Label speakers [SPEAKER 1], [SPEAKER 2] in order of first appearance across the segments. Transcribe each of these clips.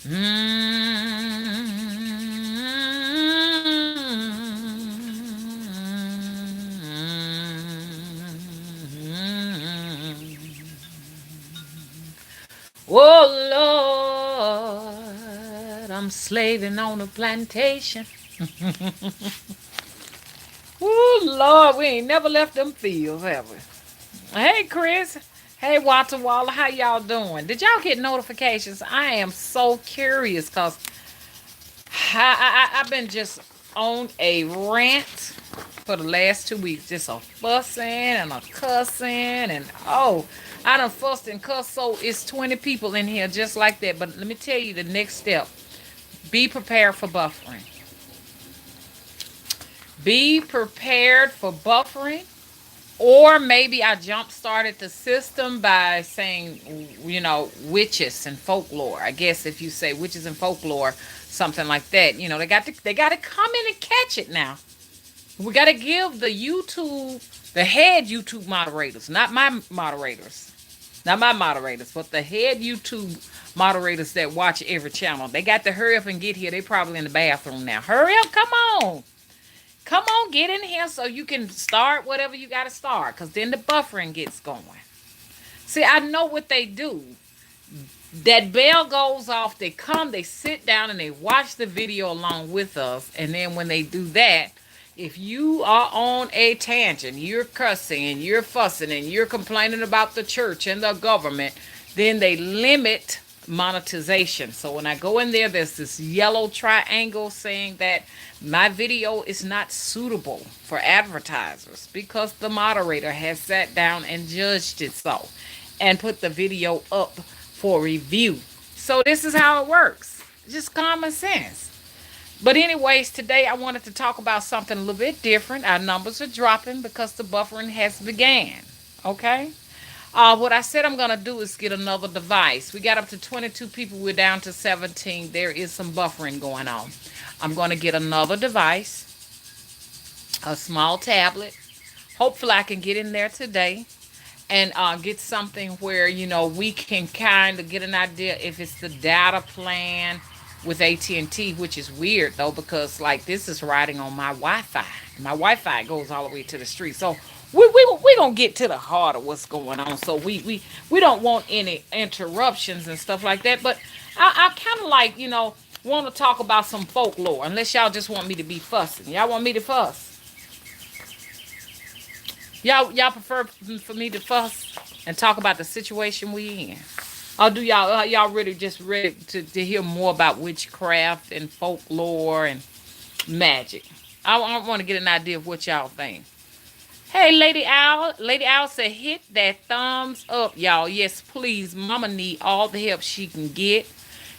[SPEAKER 1] Oh Lord, I'm slaving on a plantation. Oh Lord, we ain't never left them fields, have we? Hey Chris. Hey Walter Waller, how y'all doing? Did y'all get notifications? I am so curious because I've been just on a rant for the last 2 weeks. Just a fussing and a cussing and oh, I done fussed and cussed so it's 20 people in here just like that. But let me tell you the next step. Be prepared for buffering. Be prepared for buffering. Or maybe I jump started the system by saying, witches and folklore. I guess if you say witches and folklore, something like that, they got to come in and catch it now. We got to give the head YouTube moderators, not my moderators, but the head YouTube moderators that watch every channel. They got to hurry up and get here. They probably in the bathroom now. Hurry up, come on. Come on, get in here so you can start whatever you got to start because then the buffering gets going. See, I know what they do. That bell goes off, they come, they sit down, and they watch the video along with us. And then when they do that, if you are on a tangent, you're cussing and you're fussing and you're complaining about the church and the government, then they limit monetization. So when I go in there, there's this yellow triangle saying that my video is not suitable for advertisers because the moderator has sat down and judged it so and put the video up for review. So this is how it works. Just common sense. But anyways, today I wanted to talk about something a little bit different. Our numbers are dropping because the buffering has began. Okay? What I said I'm going to do is get another device. We got up to 22 people. We're down to 17. There is some buffering going on. I'm going to get another device, a small tablet. Hopefully I can get in there today and get something where, we can kind of get an idea if it's the data plan with AT&T, which is weird though because like this is riding on my Wi-Fi. My Wi-Fi goes all the way to the street. So we gonna get to the heart of what's going on. So we don't want any interruptions and stuff like that. But I kind of like want to talk about some folklore. Unless y'all just want me to be fussing. Y'all want me to fuss? Y'all prefer for me to fuss and talk about the situation we in? Or do y'all really just ready to hear more about witchcraft and folklore and magic? I want to get an idea of what y'all think. Hey, Lady Owl. Lady Owl said, hit that thumbs up, y'all. Yes, please. Mama need all the help she can get.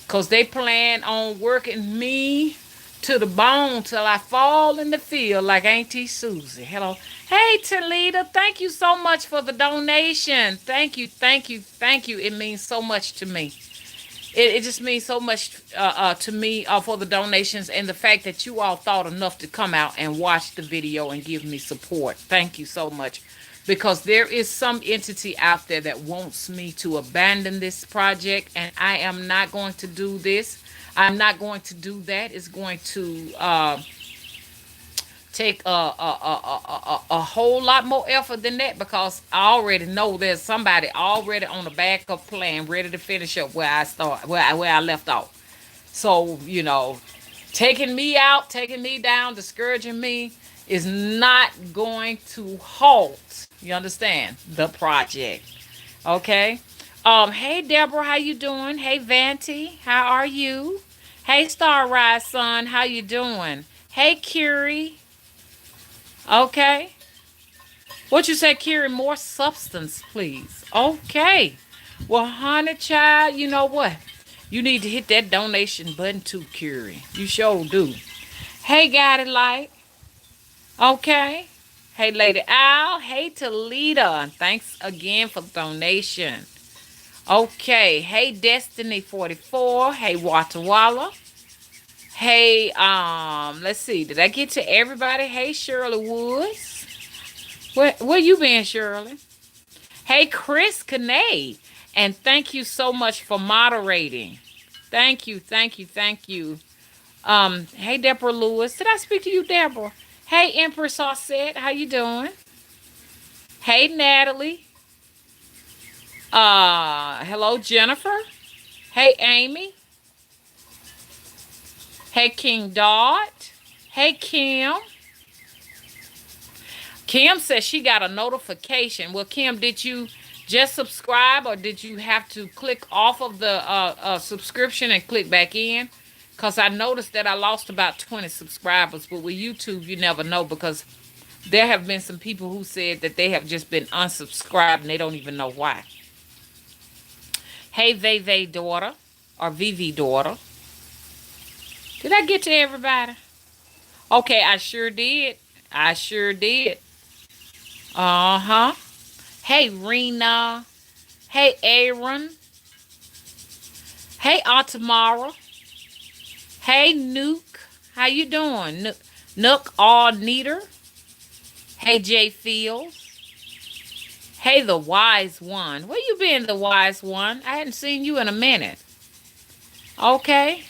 [SPEAKER 1] Because they plan on working me to the bone till I fall in the field like Auntie Susie. Hello. Hey, Talita. Thank you so much for the donation. Thank you, thank you, thank you. It means so much to me. It just means so much to me for the donations and the fact that you all thought enough to come out and watch the video and give me support. Thank you so much. Because there is some entity out there that wants me to abandon this project, and I am not going to do this. I'm not going to do that. It's going to take a whole lot more effort than that because I already know there's somebody already on the backup plan ready to finish up where I start where I left off. So, taking me out, taking me down, discouraging me is not going to halt. You understand? The project. Okay? Hey Deborah, how you doing? Hey Vanty, how are you? Hey Star Rise son, how you doing? Hey Curie. Okay. What you say, Curie? More substance, please. Okay. Well, honey child, you know what? You need to hit that donation button too, Curie. You sure do. Hey, Got It Light. Okay. Hey, Lady Owl. Hey, Talita. Thanks again for the donation. Okay. Hey, Destiny 44. Hey, Wata Walla. Hey, let's see. Did I get to everybody? Hey, Shirley Woods. Where you been, Shirley? Hey, Chris Canay. And thank you so much for moderating. Thank you, thank you, thank you. Hey Deborah Lewis. Did I speak to you, Deborah? Hey Empress Osset, how you doing? Hey Natalie. Hello Jennifer. Hey Amy. Hey King Dot. Hey Kim. Kim says she got a notification. Well, Kim, did you just subscribe or did you have to click off of the subscription and click back in? Because I noticed that I lost about 20 subscribers, but with YouTube, you never know because there have been some people who said that they have just been unsubscribed and they don't even know why. Hey, Veve daughter or Vivi daughter. Did I get to everybody? Okay, I sure did. I sure did. Uh-huh. Hey, Rena. Hey, Aaron. Hey, Autumara. Hey, Nuke. How you doing? Nook All Neater. Hey, J Fields. Hey, the wise one. Where you been, the wise one? I hadn't seen you in a minute. Okay.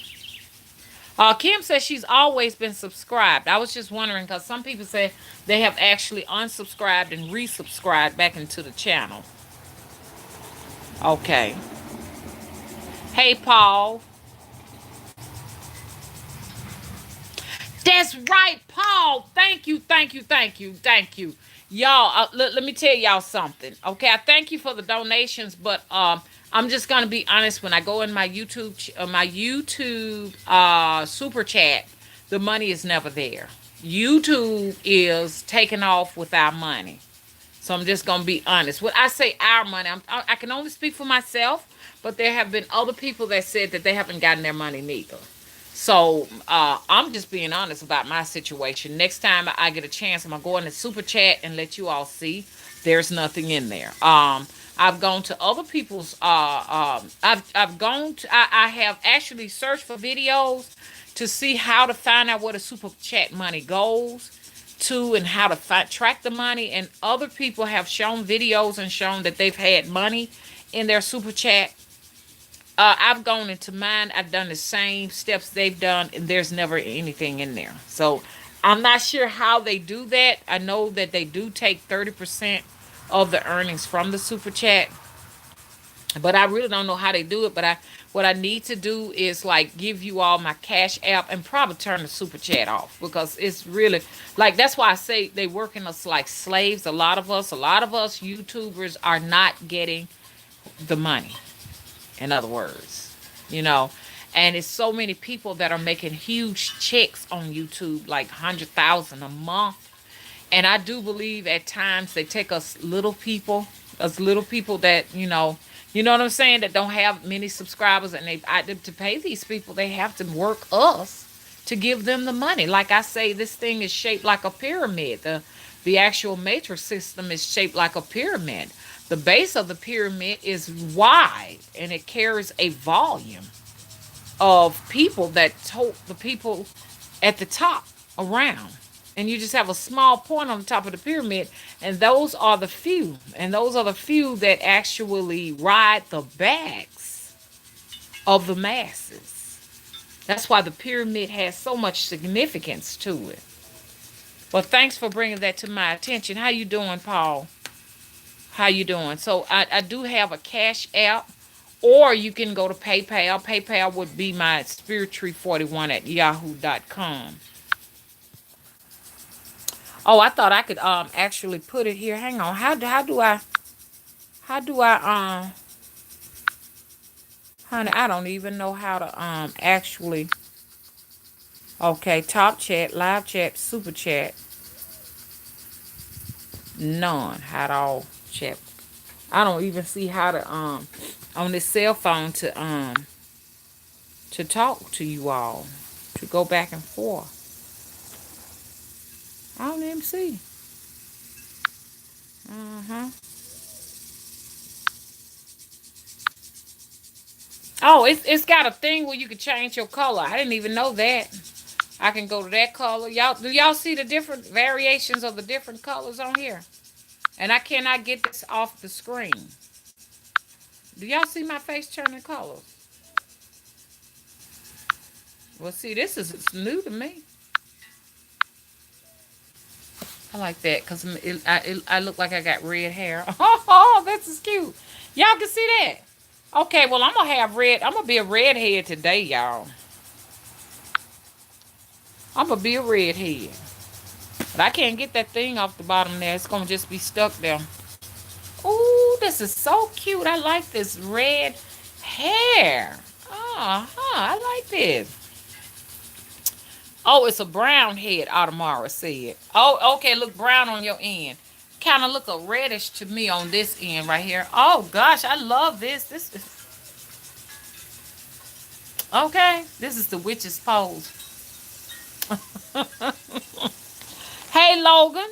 [SPEAKER 1] Kim says she's always been subscribed. I was just wondering because some people say they have actually unsubscribed and resubscribed back into the channel. Okay. Hey, Paul. That's right, Paul. Thank you, thank you, thank you, thank you. Y'all, let me tell y'all something. Okay, I thank you for the donations, but I'm just gonna be honest. When I go in my YouTube super chat, the money is never there. YouTube is taking off with our money, so I'm just gonna be honest. When I say our money, I can only speak for myself, but there have been other people that said that they haven't gotten their money neither. So I'm just being honest about my situation. Next time I get a chance, I'm gonna go in the super chat and let you all see. There's nothing in there. I've gone to other people's. I've gone to. I have actually searched for videos to see how to find out where the super chat money goes to and how to track the money. And other people have shown videos and shown that they've had money in their super chat. I've gone into mine. I've done the same steps they've done, and there's never anything in there. So I'm not sure how they do that. I know that they do take 30% of the earnings from the super chat, but I really don't know how they do it. But what I need to do is like give you all my Cash App and probably turn the super chat off because it's really like that's why I say they working us like slaves. A lot of us YouTubers are not getting the money. In other words, and it's so many people that are making huge checks on YouTube, like 100,000 a month. And I do believe at times they take us little people that you know what I'm saying, that don't have many subscribers, and to pay these people, they have to work us to give them the money. Like I say, this thing is shaped like a pyramid. The actual matrix system is shaped like a pyramid. The base of the pyramid is wide and it carries a volume of people that tote the people at the top around. And you just have a small point on the top of the pyramid, and those are the few. And those are the few that actually ride the backs of the masses. That's why the pyramid has so much significance to it. Well, thanks for bringing that to my attention. How you doing, Paul? How you doing? So I do have a Cash App, or you can go to PayPal. PayPal would be my spirittree41 at yahoo.com. Oh, I thought I could actually put it here. Hang on. How do I honey, I don't even know how to actually. Okay, top chat, live chat, super chat. None. How to all chat. I don't even see how to on this cell phone to talk to you all, to go back and forth. I don't even see. Oh, it's got a thing where you can change your color. I didn't even know that. I can go to that color. Do y'all see the different variations of the different colors on here? And I cannot get this off the screen. Do y'all see my face turning colors? Well, see, this is it's new to me. I like that because I look like I got red hair. Oh, this is cute. Y'all can see that. Okay, well, I'm gonna have red. I'm gonna be a redhead today, y'all. I'm gonna be a redhead, but I can't get that thing off the bottom there. It's gonna just be stuck there. Ooh, this is so cute. I like this red hair. I like this. Oh, it's a brown head, Automara said. Oh, okay, look brown on your end. Kind of look a reddish to me on this end right here. Oh gosh, I love this. This is okay. This is the witch's pose. Hey Logan.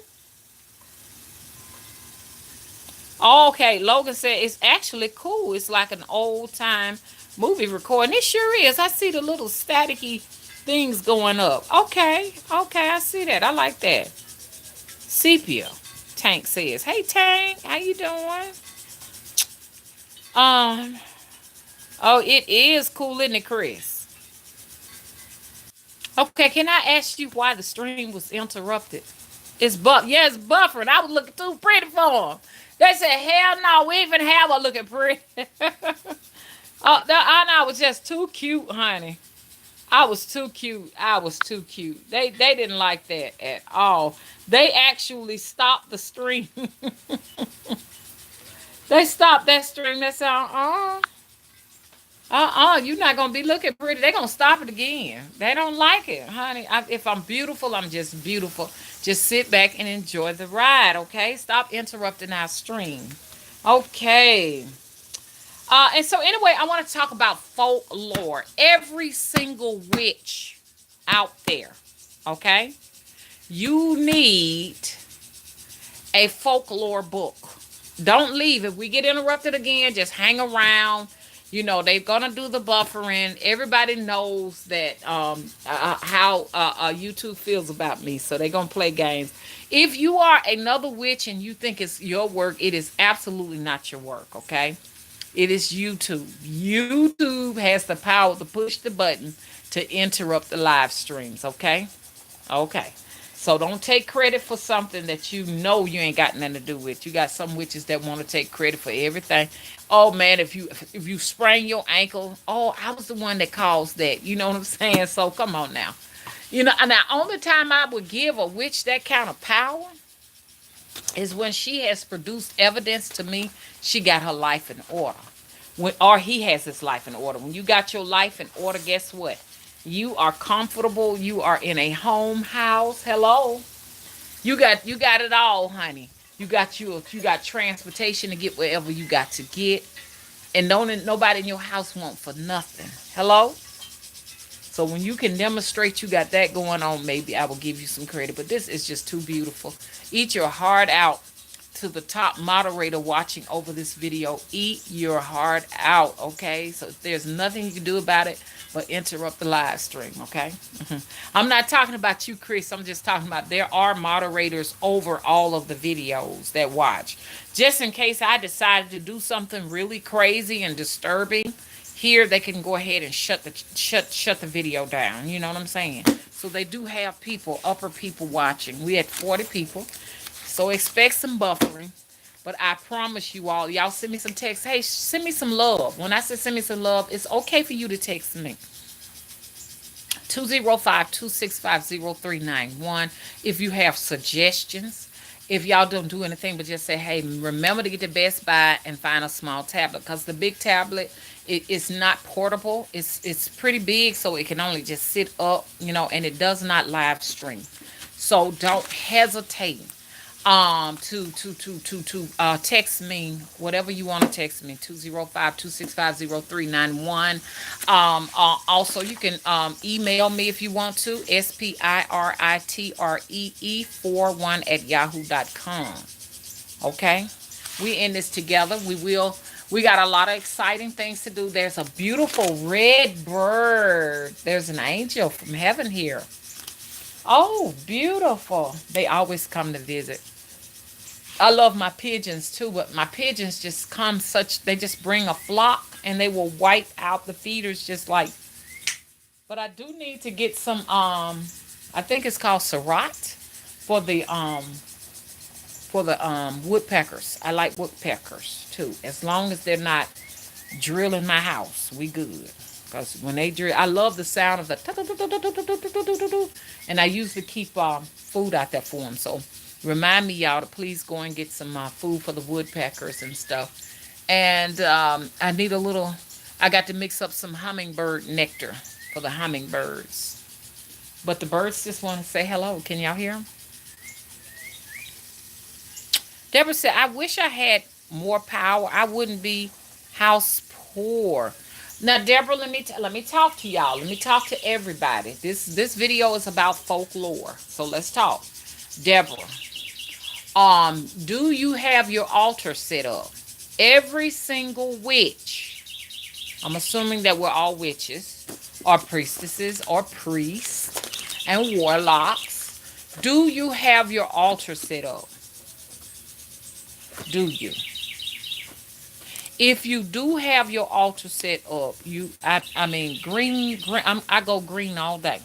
[SPEAKER 1] Okay, Logan said it's actually cool. It's like an old time movie recording. It sure is. I see the little staticky things going up. Okay, okay, I see that. I like that. Sepia. Tank says, "Hey Tank, how you doing?" Um. Oh, it is cool, isn't it, Chris? Okay, can I ask you why the stream was interrupted? Yeah, it's buffering. I was looking too pretty for him. They said, "Hell no, we even have a looking pretty." I was just too cute, honey. I was too cute. I was too cute. They didn't like that at all. They actually stopped the stream. They stopped that stream. They said, you're not gonna be looking pretty. They're gonna stop it again. They don't like it, honey. If I'm beautiful, I'm just beautiful. Just sit back and enjoy the ride, okay? Stop interrupting our stream. Okay. And so anyway, I want to talk about folklore. Every single witch out there, okay? You need a folklore book. Don't leave. If we get interrupted again, just hang around. They're gonna do the buffering. Everybody knows that how YouTube feels about me, so they're gonna play games. If you are another witch and you think it's your work, it is absolutely not your work. Okay, it is YouTube. YouTube has the power to push the button to interrupt the live streams. Okay, okay. So don't take credit for something that you know you ain't got nothing to do with. You got some witches that want to take credit for everything. Oh man, if you sprain your ankle, oh, I was the one that caused that. You know what I'm saying? So come on now. And the only time I would give a witch that kind of power is when she has produced evidence to me she got her life in order. Or he has his life in order. When you got your life in order, guess what? You are comfortable. You are in a home house. Hello. You got it all, honey. You got transportation to get wherever you got to get. And don't nobody in your house want for nothing. Hello? So when you can demonstrate you got that going on, maybe I will give you some credit. But this is just too beautiful. Eat your heart out. To the top moderator watching over this video, eat your heart out, okay? So there's nothing you can do about it but interrupt the live stream, okay? I'm not talking about you, Chris. I'm just talking about there are moderators over all of the videos that watch. Just in case I decided to do something really crazy and disturbing, here they can go ahead and shut the video down. You know what I'm saying? So they do have people, upper people watching. We had 40 people. So expect some buffering. But I promise you all, y'all send me some text. Hey, send me some love. When I say send me some love, it's okay for you to text me. 205-265-0391. If you have suggestions. If y'all don't do anything but just say, hey, remember to get to Best Buy and find a small tablet. Because the big tablet, it's not portable. It's pretty big, so it can only just sit up, and it does not live stream. So don't hesitate to text me whatever you want to text me 205-265-0391. Also you can email me if you want to spiritreee41@yahoo.com. Okay, we in this together. We got a lot of exciting things to do. There's a beautiful red bird. There's an angel from heaven here. Oh, beautiful. They always come to visit. I love my pigeons too, but my pigeons just they just bring a flock and they will wipe out the feeders just like But I do need to get some I think it's called Syrah for the woodpeckers. I like woodpeckers too. As long as they're not drilling my house, we good. Because when they drill, I love the sound of the, and I usually keep food out there for them. So remind me, y'all, to please go and get some food for the woodpeckers and stuff. And I need a little, I got to mix up some hummingbird nectar for the hummingbirds. But the birds just want to say hello. Can y'all hear them? Deborah said, I wish I had more power. I wouldn't be house poor. Now, Deborah, let me talk to y'all. Let me talk to everybody. This video is about folklore. So let's talk. Deborah, do you have your altar set up? Every single witch, I'm assuming that we're all witches, or priestesses, or priests, and warlocks. Do you have your altar set up? Do you? If you do have your altar set up, I mean green, I go green all day,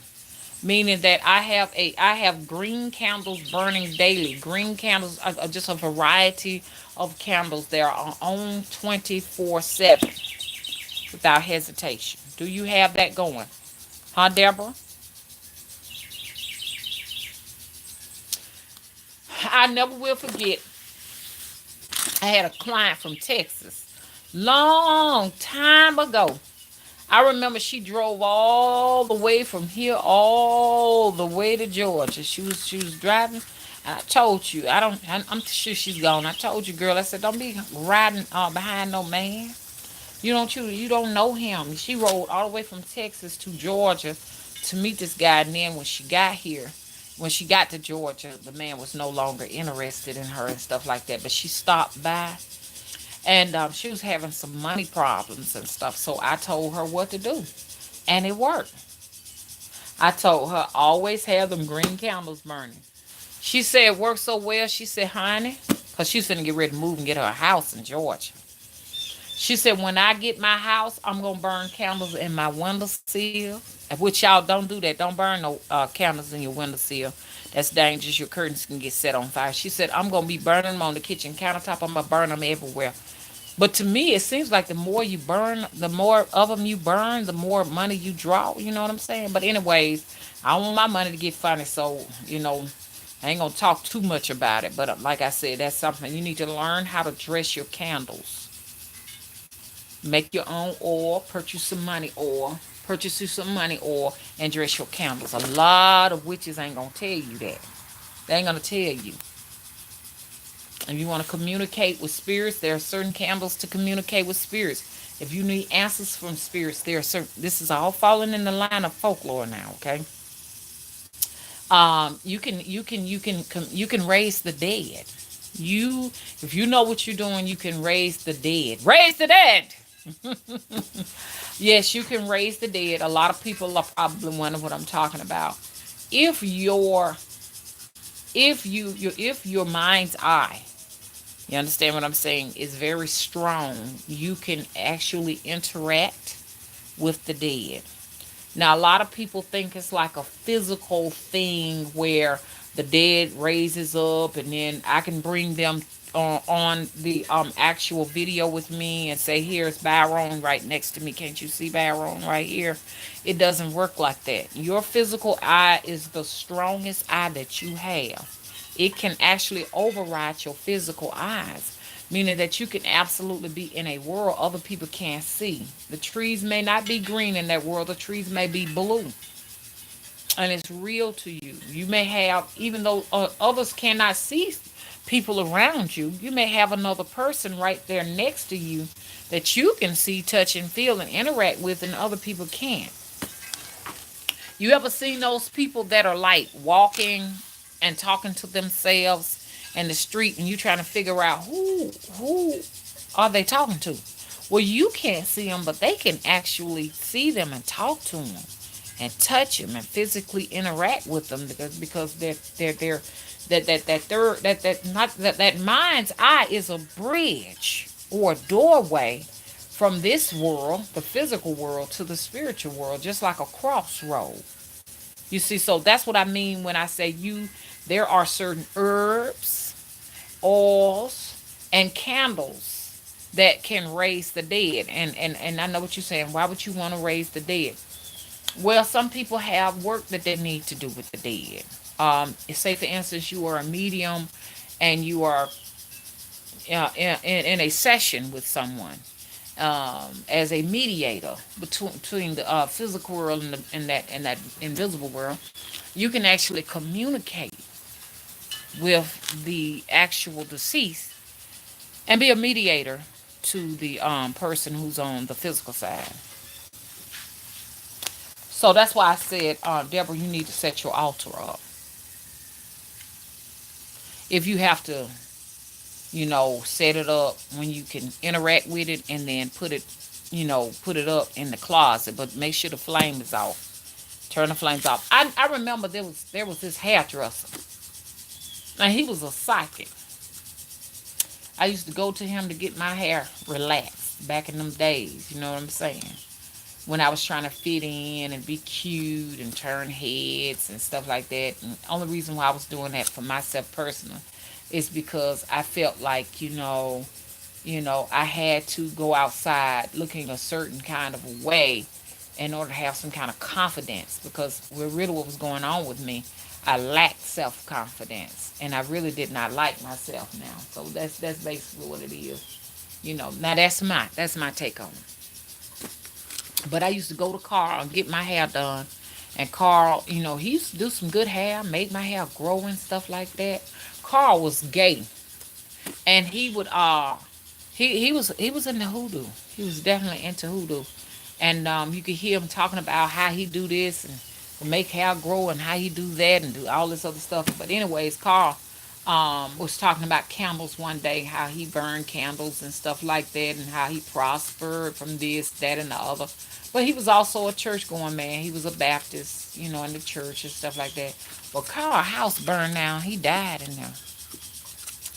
[SPEAKER 1] meaning that I have green candles burning daily. Green candles are just a variety of candles. They are on 24/7 without hesitation. Do you have that going? Huh, Deborah? I never will forget. I had a client from Texas long time ago. I remember she drove all the way from here all the way to Georgia. She was driving. And I told you, I'm sure she's gone. I told you, girl, I said, don't be riding behind no man. You don't know him. She rode all the way from Texas to Georgia to meet this guy, and then when she got to Georgia, the man was no longer interested in her and stuff like that. But she stopped by, and she was having some money problems and stuff. So I told her what to do, and it worked. I told her always have them green candles burning. She said it worked so well. She said, honey, because she's finna get ready to move and get her a house in Georgia. She said, when I get my house, I'm going to burn candles in my windowsill. Which y'all don't do that. Don't burn no candles in your windowsill. That's dangerous. Your curtains can get set on fire. She said, I'm going to be burning them on the kitchen countertop. I'm going to burn them everywhere. But to me, it seems like the more you burn, the more of them you burn, the more money you draw. You know what I'm saying? But anyways, I don't want my money to get funny. So, I ain't going to talk too much about it. But like I said, that's something you need to learn how to dress your candles. Make your own oil, purchase you some money oil, and dress your candles. A lot of witches ain't gonna tell you that. They ain't gonna tell you. If you want to communicate with spirits, there are certain candles to communicate with spirits. If you need answers from spirits, there are certain. This is all falling in the line of folklore now. Okay. You can raise the dead. If you know what you're doing, you can raise the dead. Raise the dead. Yes, you can raise the dead. A lot of people are probably wondering what I'm talking about. If your if your mind's eye, you understand what I'm saying, is very strong, you can actually interact with the dead. Now, a lot of people think it's like a physical thing where the dead raises up and then I can bring them on the actual video with me and say, here's Byron right next to me. Can't you see Byron right here? It doesn't work like that. Your physical eye is the strongest eye that you have. It can actually override your physical eyes, meaning that you can absolutely be in a world other people can't see. The trees may not be green in that world, the trees may be blue. And it's real to you. You may have, even though others cannot see people around you, you may have another person right there next to you that you can see, touch, and feel and interact with, and other people can't. You ever seen those people that are like walking and talking to themselves in the street, and you trying to figure out who are they talking to? Well, you can't see them, but they can actually see them and talk to them and touch them and physically interact with them because they're that mind's eye is a bridge or a doorway from this world, the physical world, to the spiritual world, just like a crossroad. You see, so that's what I mean when I say there are certain herbs, oils, and candles that can raise the dead. And I know what you're saying. Why would you want to raise the dead? Well, some people have work that they need to do with the dead. Say, for instance, you are a medium and you are in a session with someone as a mediator between the physical world and that invisible world. You can actually communicate with the actual deceased and be a mediator to the person who's on the physical side. So that's why I said, Deborah, you need to set your altar up. If you have to, set it up when you can interact with it, and then put it up in the closet, but make sure the flame is off. Turn the flames off. I remember there was this hairdresser, and he was a psychic. I used to go to him to get my hair relaxed back in them days. You know what I'm saying? When I was trying to fit in and be cute and turn heads and stuff like that. And the only reason why I was doing that for myself personally is because I felt like, I had to go outside looking a certain kind of a way in order to have some kind of confidence, because really what was going on with me, I lacked self-confidence, and I really did not like myself now. So that's basically what it is. Now that's my take on it. But I used to go to Carl and get my hair done. And Carl, he used to do some good hair, make my hair grow and stuff like that. Carl was gay. And he would he was into hoodoo. He was definitely into hoodoo. And you could hear him talking about how he do this and make hair grow, and how he do that and do all this other stuff. But anyways, Carl was talking about candles one day, how he burned candles and stuff like that, and how he prospered from this, that, and the other. But he was also a church going man. He was a Baptist, in the church and stuff like that. But Carl's house burned down. He died in there.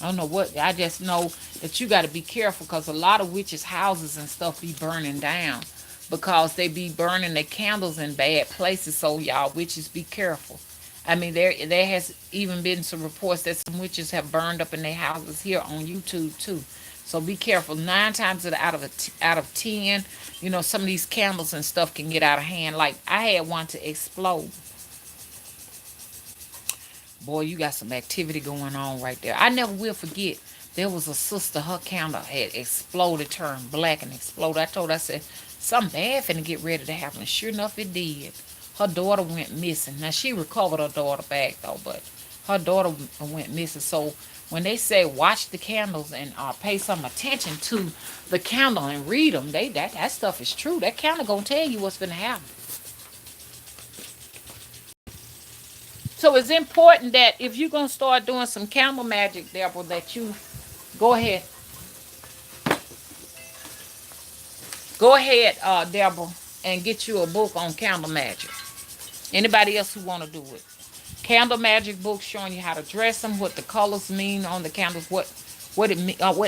[SPEAKER 1] I don't know what. I just know that you got to be careful, because a lot of witches' houses and stuff be burning down, because they be burning their candles in bad places. So y'all witches, be careful. I mean, there has even been some reports that some witches have burned up in their houses here on YouTube too. So be careful. 9 times out of 10, some of these candles and stuff can get out of hand. Like, I had one to explode. Boy, you got some activity going on right there. I never will forget. There was a sister, her candle had exploded, turned black and exploded. I said, something bad finna get ready to happen. Sure enough, it did. Her daughter went missing. Now, she recovered her daughter back, though, but her daughter went missing. So when they say watch the candles and pay some attention to the candle and read them, that stuff is true. That candle gonna tell you what's gonna happen. So it's important that if you're gonna start doing some candle magic, Deborah, that you go ahead, Deborah, and get you a book on candle magic. Anybody else who want to do it? Candle magic book showing you how to dress them, what the colors mean on the candles, what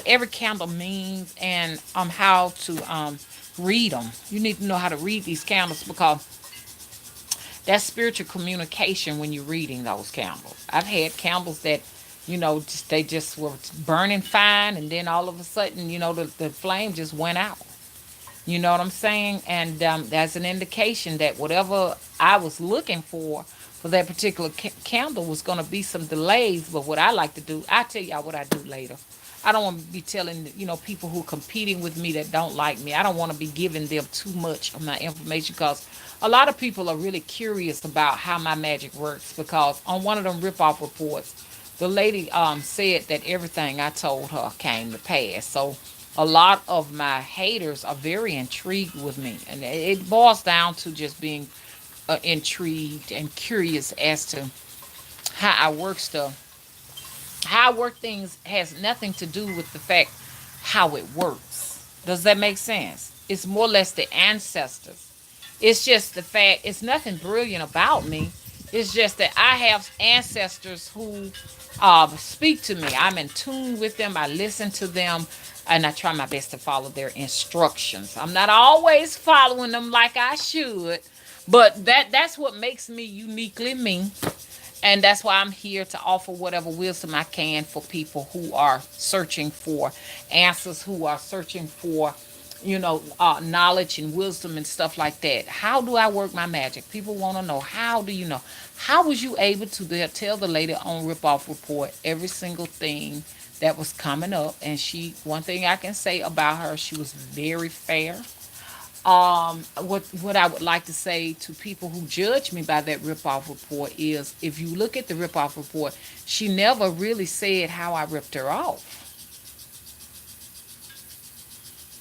[SPEAKER 1] every candle means, and how to read them. You need to know how to read these candles, because that's spiritual communication when you're reading those candles. I've had candles that, they just were burning fine, and then all of a sudden, the flame just went out. You know what I'm saying? And that's an indication that whatever I was looking for that particular candle was going to be some delays. But what I like to do, I'll tell y'all what I do later. I don't want to be telling, people who are competing with me that don't like me. I don't want to be giving them too much of my information, because a lot of people are really curious about how my magic works, because on one of them rip-off reports, the lady said that everything I told her came to pass. So a lot of my haters are very intrigued with me, and it boils down to just being intrigued and curious as to how I work stuff. How I work things has nothing to do with the fact how it works. Does that make sense? It's more or less the ancestors. It's just the fact, it's nothing brilliant about me. It's just that I have ancestors who speak to me. I'm in tune with them. I listen to them. and I try my best to follow their instructions. I'm not always following them like I should, but that's what makes me uniquely me. And that's why I'm here to offer whatever wisdom I can for people who are searching for answers, who are searching for, knowledge and wisdom and stuff like that. How do I work my magic? People want to know, how do you know? How was you able to tell the lady on Rip Off Report every single thing that was coming up? And one thing I can say about her, she was very fair. What I would like to say to people who judge me by that rip-off report is, if you look at the rip-off report, she never really said how I ripped her off.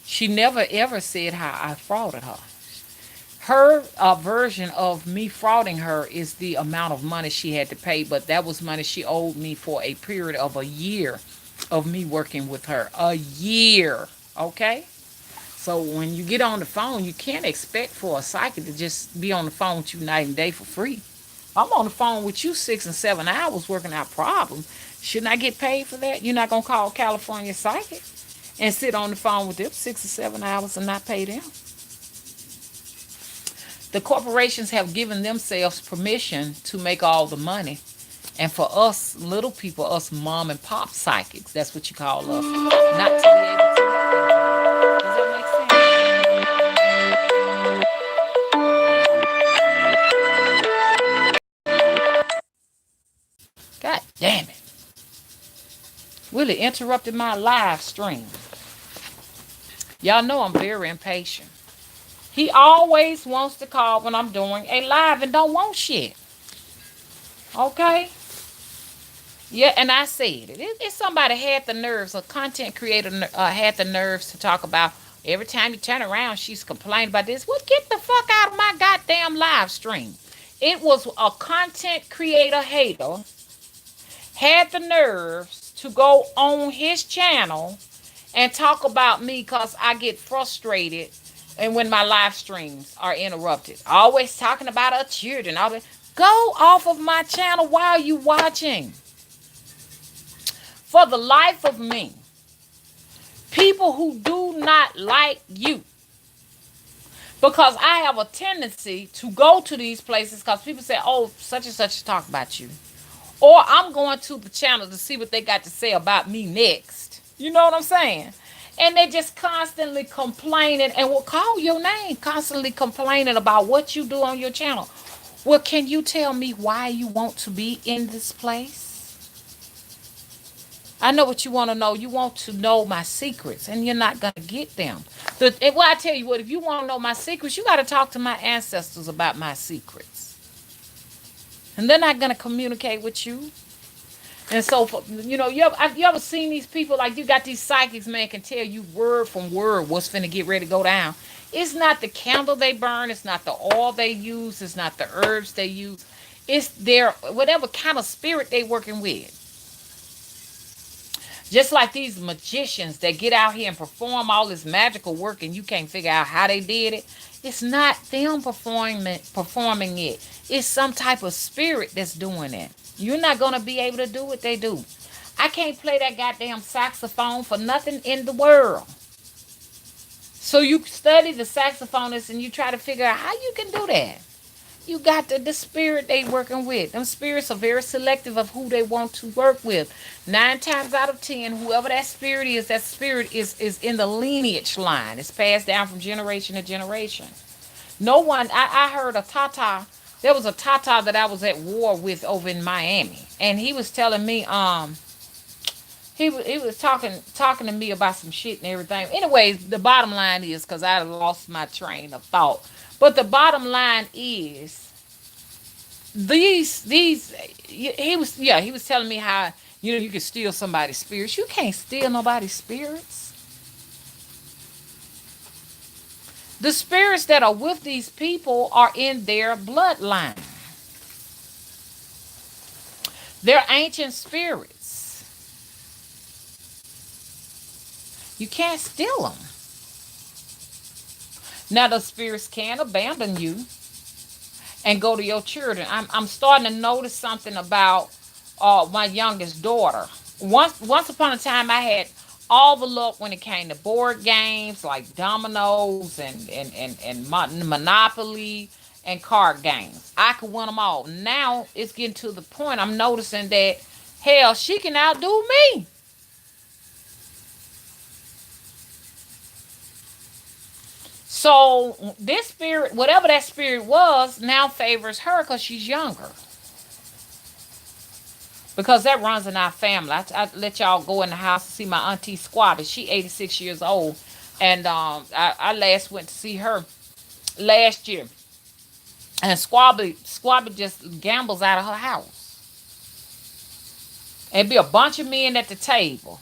[SPEAKER 1] She never ever said how I frauded her. Her version of me frauding her is the amount of money she had to pay, but that was money she owed me for a period of a year of me working with her. A year, okay? So when you get on the phone, you can't expect for a psychic to just be on the phone with you night and day for free. I'm on the phone with you 6 and 7 hours working out problems. Shouldn't I get paid for that? You're not gonna call California Psychic and sit on the phone with them 6 or 7 hours and not pay them. The corporations have given themselves permission to make all the money. And for us little people, us mom and pop psychics, that's what you call us, not to be able to make that money. Does that make sense? God damn it. Willie interrupted my live stream. Y'all know I'm very impatient. He always wants to call when I'm doing a live and don't want shit. Okay? Yeah, and I said it. If somebody had the nerves, a content creator had the nerves to talk about every time you turn around, she's complaining about this. Well, get the fuck out of my goddamn live stream. It was a content creator hater had the nerves to go on his channel and talk about me because I get frustrated and when my live streams are interrupted. Always talking about our children. Go off of my channel while you watching. For the life of me, people who do not like you, because I have a tendency to go to these places because people say, oh, such and such talk about you. Or I'm going to the channel to see what they got to say about me next. You know what I'm saying? And they just constantly complaining and will call your name, constantly complaining about what you do on your channel. Well, can you tell me why you want to be in this place? I know what you want to know. You want to know my secrets, and you're not going to get them. Well, I tell you what, if you want to know my secrets, you got to talk to my ancestors about my secrets. And they're not going to communicate with you. And so, you ever seen these people, like you got these psychics, man, can tell you word from word what's finna get ready to go down. It's not the candle they burn. It's not the oil they use. It's not the herbs they use. It's their, whatever kind of spirit they working with. Just like these magicians that get out here and perform all this magical work and you can't figure out how they did it. It's not them performing it. It's some type of spirit that's doing it. You're not going to be able to do what they do. I can't play that goddamn saxophone for nothing in the world. So you study the saxophonist and you try to figure out how you can do that. You got the spirit they working with. Them spirits are very selective of who they want to work with. 9 times out of 10, whoever that spirit is in the lineage line. It's passed down from generation to generation. No one, I heard a Tata. There was a Tata that I was at war with over in Miami. And he was telling me, he was talking to me about some shit and everything. Anyways, the bottom line is, because I lost my train of thought. But the bottom line is, he was telling me how, you can steal somebody's spirits. You can't steal nobody's spirits. The spirits that are with these people are in their bloodline. They're ancient spirits. You can't steal them. Now, the spirits can abandon you and go to your children. I'm starting to notice something about my youngest daughter. Once upon a time, I had all the luck when it came to board games like dominoes and Monopoly and card games. I could win them all. Now it's getting to the point I'm noticing that, hell, she can outdo me. So this spirit, whatever that spirit was, now favors her because she's younger. Because that runs in our family. I let y'all go in the house to see my auntie Squabby. She 86 years old, and I last went to see her last year. And Squabby just gambles out of her house. And be a bunch of men at the table.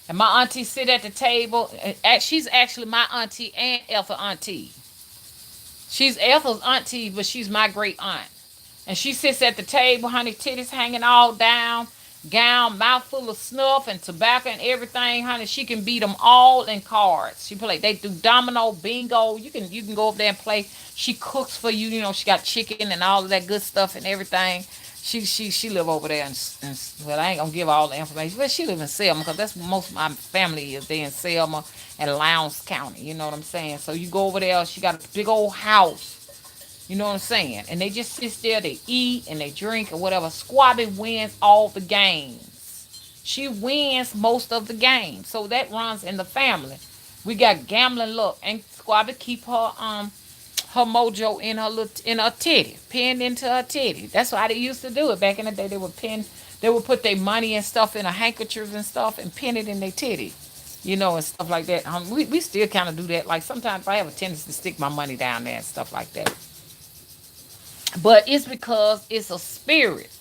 [SPEAKER 1] And my auntie sit at the table. And she's actually my auntie and Ethel auntie. She's Ethel's auntie, but she's my great aunt. And she sits at the table, honey, titties hanging all down, gown, mouth full of snuff and tobacco and everything, honey. She can beat them all in cards. She play. They do domino, bingo. You can go up there and play. She cooks for you. You know, she got chicken and all of that good stuff and everything. She live over there and well, I ain't gonna give all the information, but she live in Selma because that's most of my family is there in Selma and Lowndes County. You know what I'm saying? So you go over there. She got a big old house. You know what I'm saying? And they just sit there, they eat and they drink or whatever. Squabby wins all the games. She wins most of the games. So that runs in the family. We got gambling luck. And Squabby keep her mojo in her titty. Pinned into her titty. That's why they used to do it. Back in the day they would put their money and stuff in a handkerchief and stuff and pin it in their titty. You know, and stuff like that. We still kind of do that. Like sometimes I have a tendency to stick my money down there and stuff like that. But it's because it's a spirit.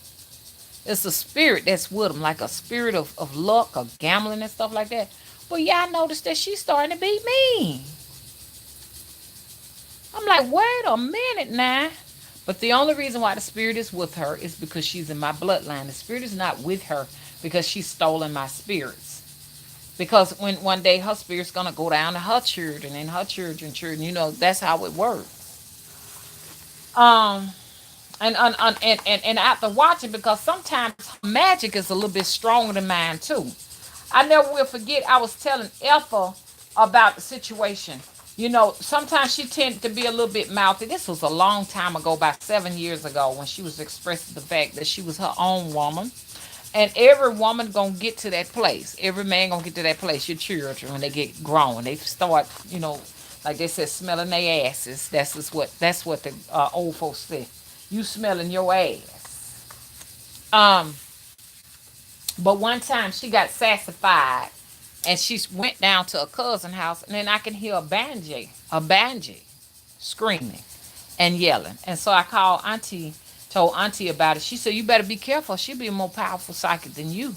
[SPEAKER 1] It's a spirit that's with them, like a spirit of luck, of gambling and stuff like that. But yeah, I noticed that she's starting to beat me. I'm like, wait a minute now. But the only reason why the spirit is with her is because she's in my bloodline. The spirit is not with her because she's stolen my spirits. Because when one day her spirit's gonna go down to her children and her children, you know, that's how it works. Um, and after watching, because sometimes magic is a little bit stronger than mine too. I never will forget. I was telling Ethel about the situation. You know, sometimes she tended to be a little bit mouthy. This was a long time ago, about 7 years ago, when she was expressing the fact that she was her own woman. And every woman gonna get to that place. Every man gonna get to that place. Your children, when they get grown, they start, you know, like they said, smelling their asses. That's what the old folks say. You smelling your ass. Um, but one time she got sassified, and she went down to a cousin house, and then I can hear a banjay, screaming and yelling. And so I called Auntie, told Auntie about it. She said, "You better be careful. She'll be a more powerful psychic than you."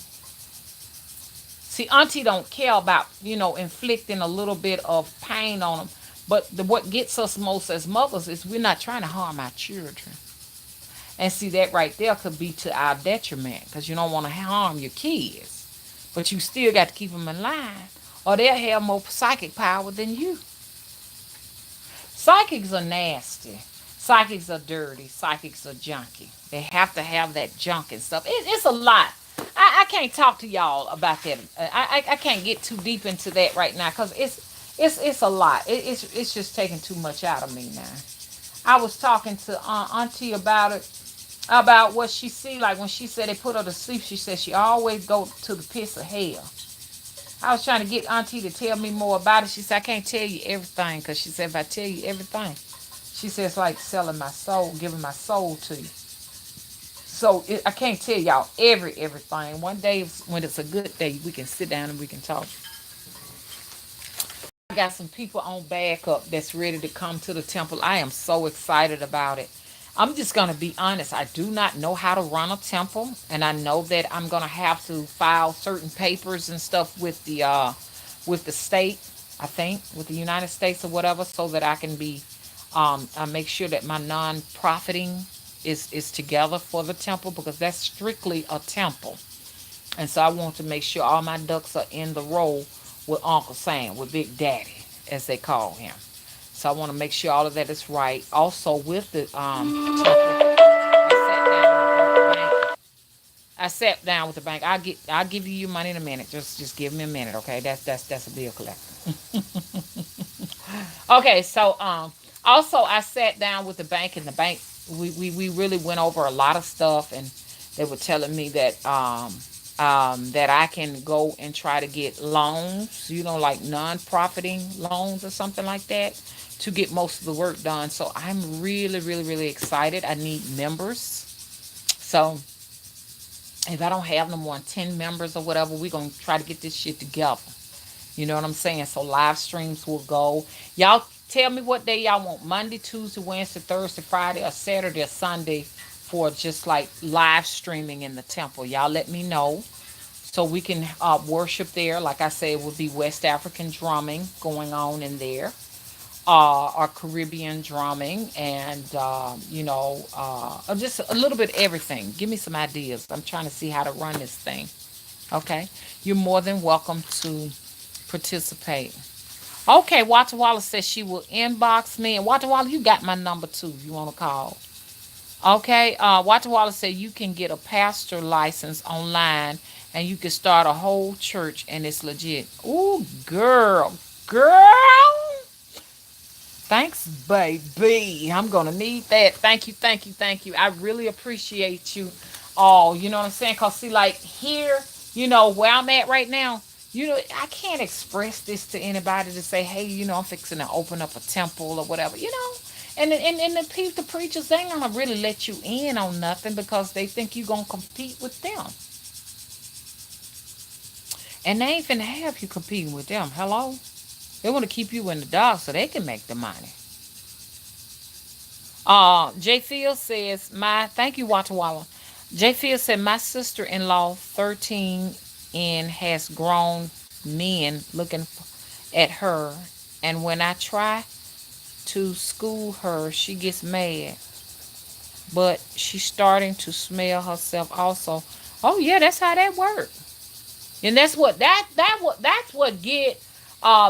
[SPEAKER 1] See, Auntie don't care about, inflicting a little bit of pain on them. But what gets us most as mothers is we're not trying to harm our children. And see, that right there could be to our detriment because you don't want to harm your kids. But you still got to keep them in line or they'll have more psychic power than you. Psychics are nasty. Psychics are dirty. Psychics are junky. They have to have that junk and stuff. It's a lot. I can't talk to y'all about that. I can't get too deep into that right now because it's a lot. It's just taking too much out of me now. I was talking to Auntie about it, about what she see. Like when she said they put her to sleep, she said she always go to the pits of hell. I was trying to get Auntie to tell me more about it. She said I can't tell you everything because she said if I tell you everything, she said it's like selling my soul, giving my soul to you. So I can't tell y'all everything. One day when it's a good day, we can sit down and we can talk. I got some people on backup that's ready to come to the temple. I am so excited about it. I'm just gonna be honest. I do not know how to run a temple, and I know that I'm gonna have to file certain papers and stuff with the state. I think with the United States or whatever, so that I can be I make sure that my non-profiting is together for the temple because that's strictly a temple. And so I want to make sure all my ducks are in the row with Uncle Sam, with Big Daddy, as they call him. So I want to make sure all of that is right. Also with the temple, I sat down with the bank. I'll give you your money in a minute. Just give me a minute, okay? That's a bill collector. Okay, so also I sat down with the bank, and the bank we really went over a lot of stuff, and they were telling me that I can go and try to get loans, like non-profiting loans or something like that, to get most of the work done. So I'm really, really, really excited. I need members. So if I don't have no more than 10 members or whatever, we're going to try to get this shit together. You know what I'm saying? So live streams will go. Y'all tell me what day y'all want. Monday, Tuesday, Wednesday, Thursday, Friday, or Saturday or Sunday for just like live streaming in the temple. Y'all let me know so we can worship there. Like I said, it will be West African drumming going on in there, or Caribbean drumming, and just a little bit of everything. Give me some ideas. I'm trying to see how to run this thing. Okay, you're more than welcome to participate. Okay, Walter Wallace says she will inbox me, and Walter Wallace, you got my number too. If you want to call. Okay, Walter Wallace said you can get a pastor license online, and you can start a whole church, and it's legit. Ooh, girl. Thanks, baby. I'm gonna need that. Thank you, thank you, thank you. I really appreciate you all. You know what I'm saying? Cause see, like here, where I'm at right now. I can't express this to anybody to say, hey, I'm fixing to open up a temple or whatever. And the preachers, they ain't gonna really let you in on nothing because they think you gonna compete with them, and they ain't finna have you competing with them. Hello, they want to keep you in the dark so they can make the money. J. Field says, my thank you, Walter Waller. J. Field said my sister-in-law, 13, and has grown men looking at her, and when I try to school her, she gets mad. But she's starting to smell herself also. Oh yeah, that's how that works. And that's what get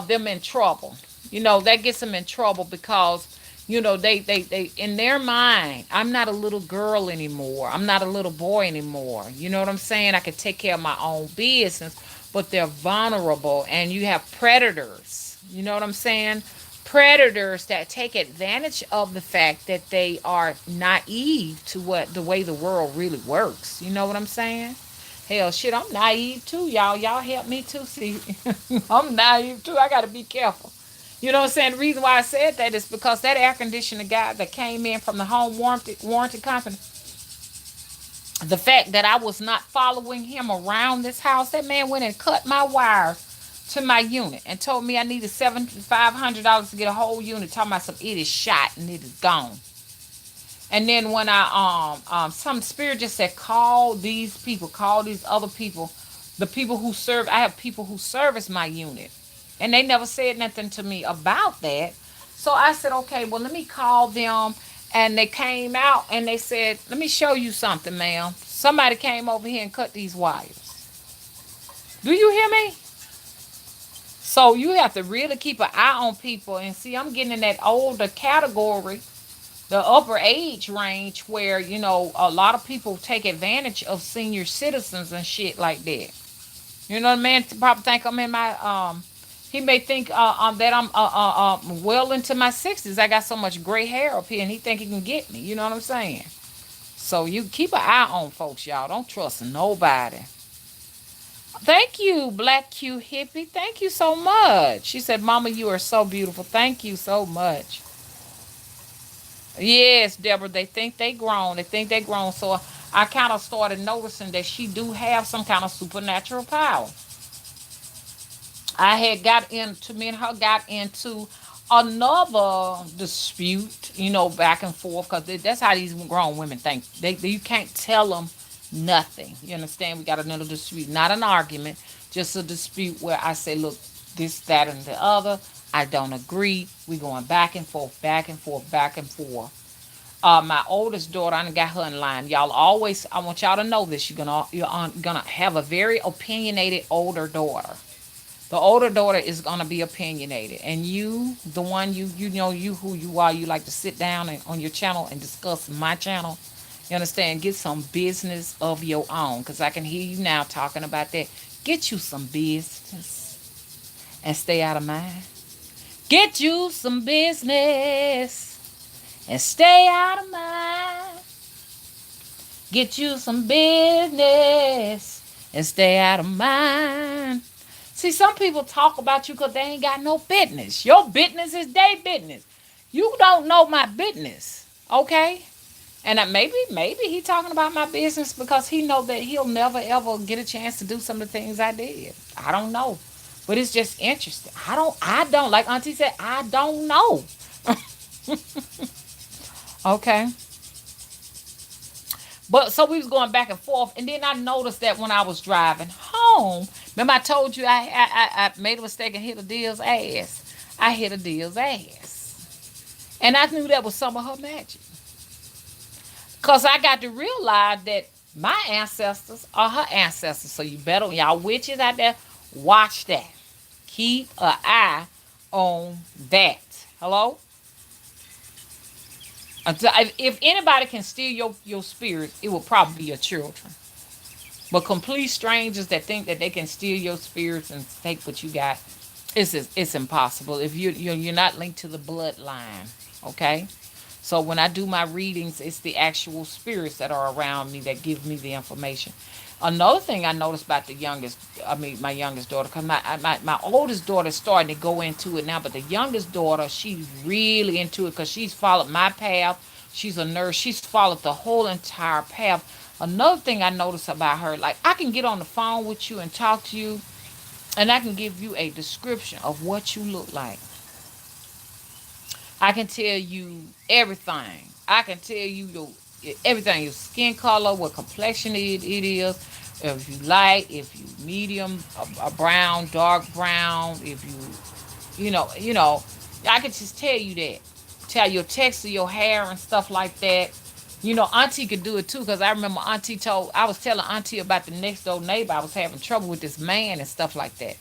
[SPEAKER 1] them in trouble. That gets them in trouble because they in their mind, I'm not a little girl anymore. I'm not a little boy anymore. You know what I'm saying? I can take care of my own business, but they're vulnerable, and you have predators. You know what I'm saying? Predators that take advantage of the fact that they are naive to what the way the world really works. You know what I'm saying? Hell, shit, I'm naive too, y'all. Y'all help me too. See, I'm naive too. I got to be careful. You know what I'm saying? The reason why I said that is because that air conditioner guy that came in from the home warranty company, the fact that I was not following him around this house, that man went and cut my wire to my unit and told me I needed $7,500 to get a whole unit. Talking about it is shot and it is gone. And then when some spirit just said, call these people, call these other people, the people who serve. I have people who service my unit, and they never said nothing to me about that. So I said, okay, well, let me call them. And they came out and they said, let me show you something, ma'am. Somebody came over here and cut these wires. Do you hear me? So you have to really keep an eye on people. And see, I'm getting in that older category, the upper age range, where, a lot of people take advantage of senior citizens and shit like that. You know, the man probably think I'm in my, he may think that I'm well into my 60s. I got so much gray hair up here, and he think he can get me. You know what I'm saying? So you keep an eye on folks, y'all. Don't trust nobody. Thank you, Black Q Hippie. Thank you so much. She said, Mama, you are so beautiful. Thank you so much. Yes, Deborah, they think they grown. They think they grown. So I kind of started noticing that she do have some kind of supernatural power. I had got into, me and her got into another dispute, back and forth, because that's how these grown women think. You can't tell them nothing. You understand? We got another dispute, not an argument, just a dispute where I say, look, this, that, and the other. I don't agree. We going back and forth, back and forth, back and forth. My oldest daughter, I got her in line. Y'all always, I want y'all to know this. You're gonna have a very opinionated older daughter. The older daughter is gonna be opinionated, and you, the one you know you who you are. You like to sit down and on your channel and discuss my channel. You understand? Get some business of your own. Because I can hear you now talking about that. Get you some business and stay out of mine. Get you some business and stay out of mine. Get you some business and stay out of mine. See, some people talk about you because they ain't got no business. Your business is their business. You don't know my business, okay? And maybe he talking about my business because he know that he'll never ever get a chance to do some of the things I did. I don't know, but it's just interesting. I don't like Auntie said. I don't know. Okay. But so we was going back and forth, and then I noticed that when I was driving home, remember I told you I made a mistake and hit a deal's ass. I hit a deal's ass, and I knew that was some of her magic, cause I got to realize that my ancestors are her ancestors. So you better, y'all witches out there, watch that. Keep an eye on that. Hello. If anybody can steal your spirit, it will probably be your children. But complete strangers that think that they can steal your spirits and take what you got, it's impossible. If you're not linked to the bloodline, okay. So when I do my readings, it's the actual spirits that are around me that give me the information. Another thing I noticed about my youngest daughter, because my oldest daughter is starting to go into it now, but the youngest daughter, she's really into it because she's followed my path. She's a nurse. She's followed the whole entire path. Another thing I noticed about her, like I can get on the phone with you and talk to you, and I can give you a description of what you look like. I can tell you everything. I can tell you everything, your skin color, what complexion it is, if you light, if you medium, a brown, dark brown, if you know, I can just tell you that. Tell your texture, your hair and stuff like that. You know, Auntie could do it too, because I remember I was telling Auntie about the next door neighbor. I was having trouble with this man and stuff like that.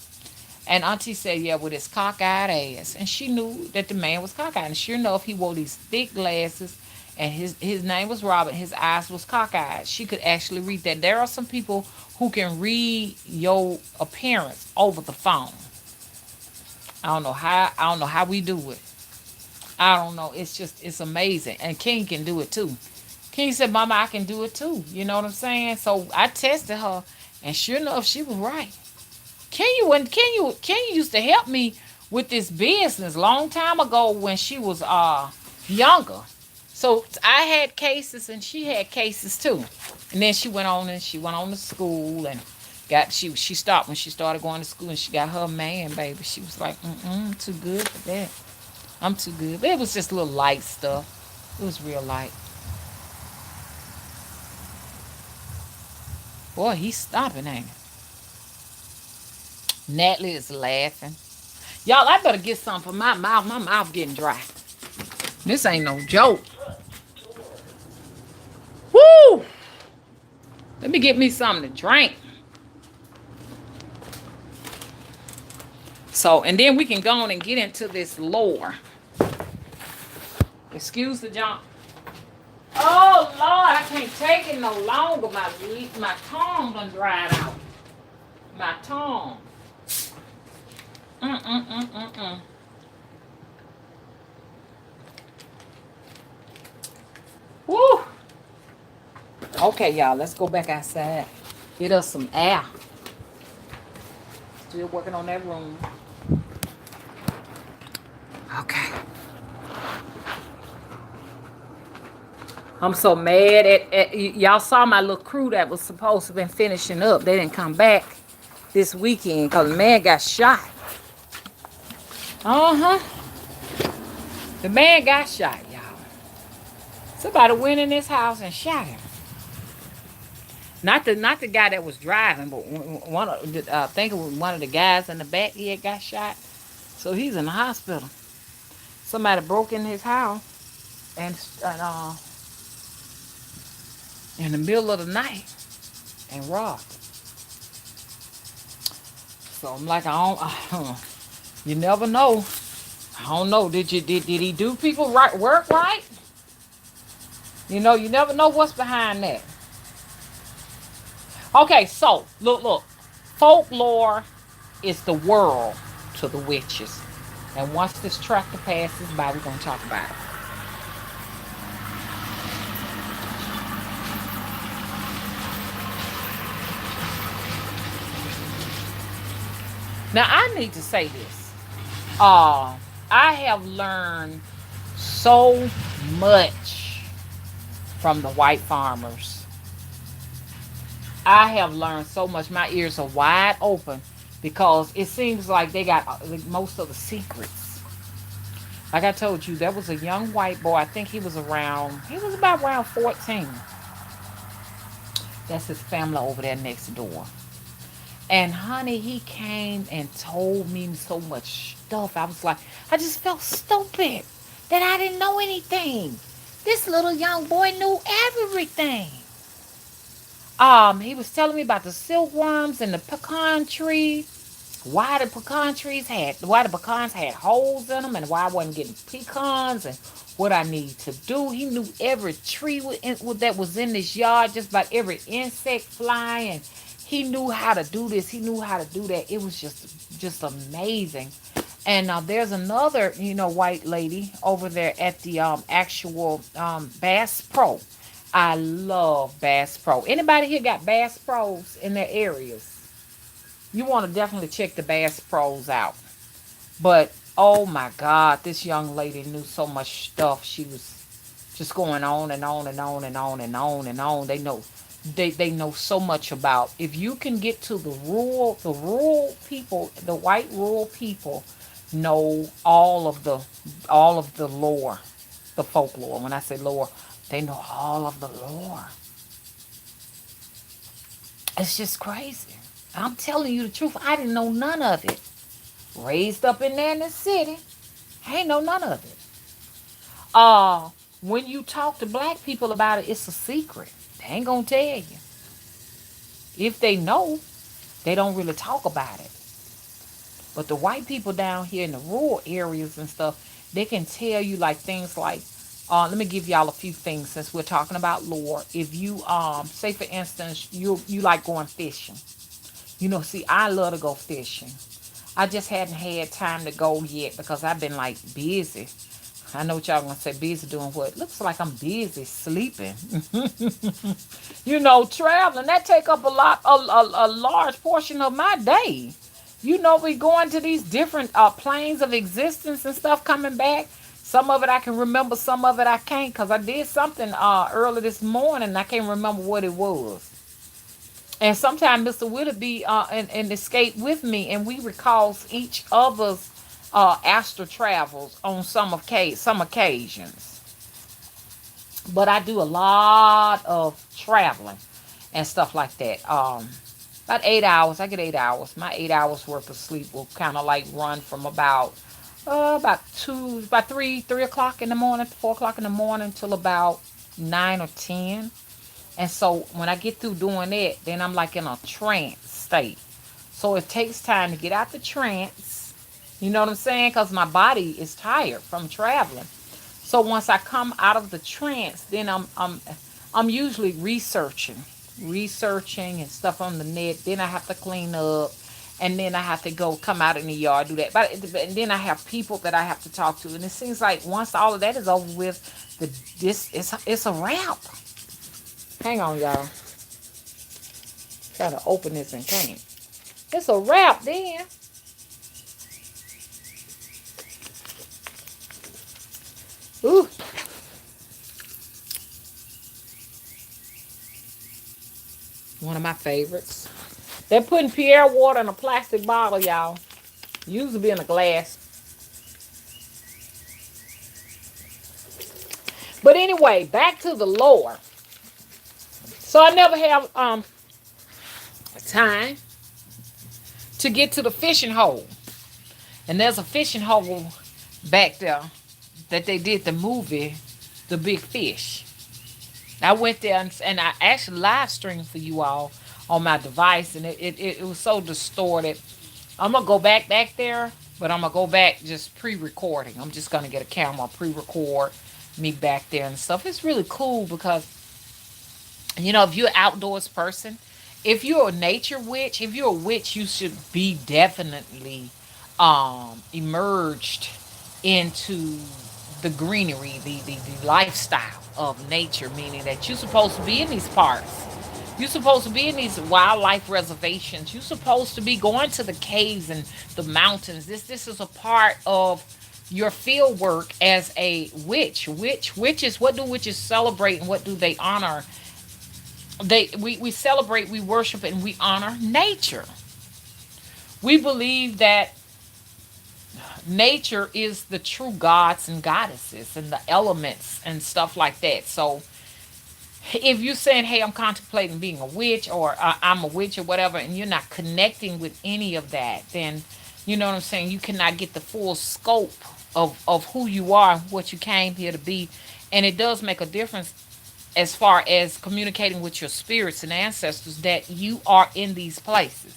[SPEAKER 1] And Auntie said, yeah, with his cockeyed ass. And she knew that the man was cockeyed. And sure enough, he wore these thick glasses. And his name was Robert. His eyes was cockeyed. She could actually read that. There are some people who can read your appearance over the phone. I don't know how we do it. I don't know. It's amazing. And King can do it too. King said, Mama, I can do it too. You know what I'm saying? So I tested her. And sure enough, she was right. Can you used to help me with this business long time ago when she was younger. So I had cases and she had cases too. And then she went on to school and she stopped when she started going to school and she got her man, baby. She was like, I'm too good for that. I'm too good. But it was just little light stuff. It was real light. Boy, he's stopping, ain't he? Natalie is laughing. Y'all, I better get something for my mouth. My mouth getting dry. This ain't no joke. Woo! Let me get me something to drink. So, and then we can go on and get into this lore. Excuse the jump. Oh, Lord, I can't take it no longer. My tongue done dried out. My tongue. Mm-mm-mm-mm-mm. Woo! Okay, y'all, let's go back outside. Get us some air. Still working on that room. Okay. I'm so mad at y'all saw my little crew that was supposed to have been finishing up. They didn't come back this weekend because the man got shot. Uh-huh. The man got shot, y'all. Somebody went in his house and shot him. Not the guy that was driving, but I think it was one of the guys in the back. He had got shot, so he's in the hospital. Somebody broke in his house and in the middle of the night and robbed. So I'm like, you never know. I don't know. Did he do people right work right? You never know what's behind that. Okay, so look. Folklore is the world to the witches. And once this tractor passes by, we're gonna talk about it. Now I need to say this. I have learned so much from the white farmers. I have learned so much. My ears are wide open because it seems like they got like, most of the secrets. Like I told you, there was a young white boy. I think he was about around 14. That's his family over there next door. And honey, he came and told me so much stuff. I was like, I just felt stupid that I didn't know anything. This little young boy knew everything. He was telling me about the silkworms and the pecan tree. Why the pecans had holes in them, and why I wasn't getting pecans, and what I need to do. He knew every tree that was in this yard, just about every insect flying. He knew how to do this. He knew how to do that. It was just amazing. And there's another, white lady over there at the actual Bass Pro. I love Bass Pro. Anybody here got Bass Pros in their areas? You want to definitely check the Bass Pros out. But oh my God, this young lady knew so much stuff. She was just going on and on and on and on and on and on. They know so much about. If you can get to the rural people, the white rural people know all of the lore, the folklore. When I say lore, they know all of the lore. It's just crazy. I'm telling you the truth. I didn't know none of it. Raised up in there in the city, I ain't know none of it. Uh, when you talk to black people about it, it's a secret. They ain't gonna tell you. If they know, they don't really talk about it. But the white people down here in the rural areas and stuff, they can tell you like things like, let me give y'all a few things since we're talking about lore. If you say for instance you like going fishing, see I love to go fishing. I just hadn't had time to go yet because I've been like busy. I know what y'all gonna say, busy doing what? Looks like I'm busy sleeping. Traveling that take up a large portion of my day. We going to these different planes of existence and stuff coming back. Some of it I can remember, some of it I can't, because I did something early this morning and I can't remember what it was. And sometimes Mr. Willoughby and escape with me, and we recall each other's astral travels on some occasions. But I do a lot of traveling and stuff like that. About 8 hours. I get 8 hours. My 8 hours worth of sleep will kind of like run from about 3 o'clock in the morning, 4 o'clock in the morning till about 9 or 10. And so when I get through doing that, then I'm like in a trance state. So it takes time to get out the trance. You know what I'm saying? Because my body is tired from traveling. So once I come out of the trance, then I'm usually researching and stuff on the net. Then I have to clean up, and then I have to go come out in the yard, do that. And then I have people that I have to talk to, and it seems like once all of that is over with, it's a wrap. Hang on, y'all. Trying to open this and can't. It's a wrap then. Ooh. One of my favorites. They're putting Pierre water in a plastic bottle, y'all. Used to be in a glass. But anyway, back to the lore. So I never have time to get to the fishing hole. And there's a fishing hole back there that they did the movie, The Big Fish. I went there and I actually live streamed for you all on my device, and it was so distorted. I'm going to go back there, but I'm going to go back just pre-recording. I'm just going to get a camera, pre-record, me back there and stuff. It's really cool because, you know, if you're an outdoors person, if you're a nature witch, if you're a witch, you should be definitely emerged into the greenery, the lifestyle of nature, meaning that you're supposed to be in these parks. You're supposed to be in these wildlife reservations. You're supposed to be going to the caves and the mountains. This is a part of your field work as a witch. Witches, what do witches celebrate and what do they honor? We celebrate, we worship, and we honor nature. We believe that nature is the true gods and goddesses and the elements and stuff like that. So if you're saying, hey, I'm contemplating being a witch, or I'm a witch or whatever, and you're not connecting with any of that, then you know what I'm saying, you cannot get the full scope of who you are, what you came here to be. And it does make a difference as far as communicating with your spirits and ancestors that you are in these places.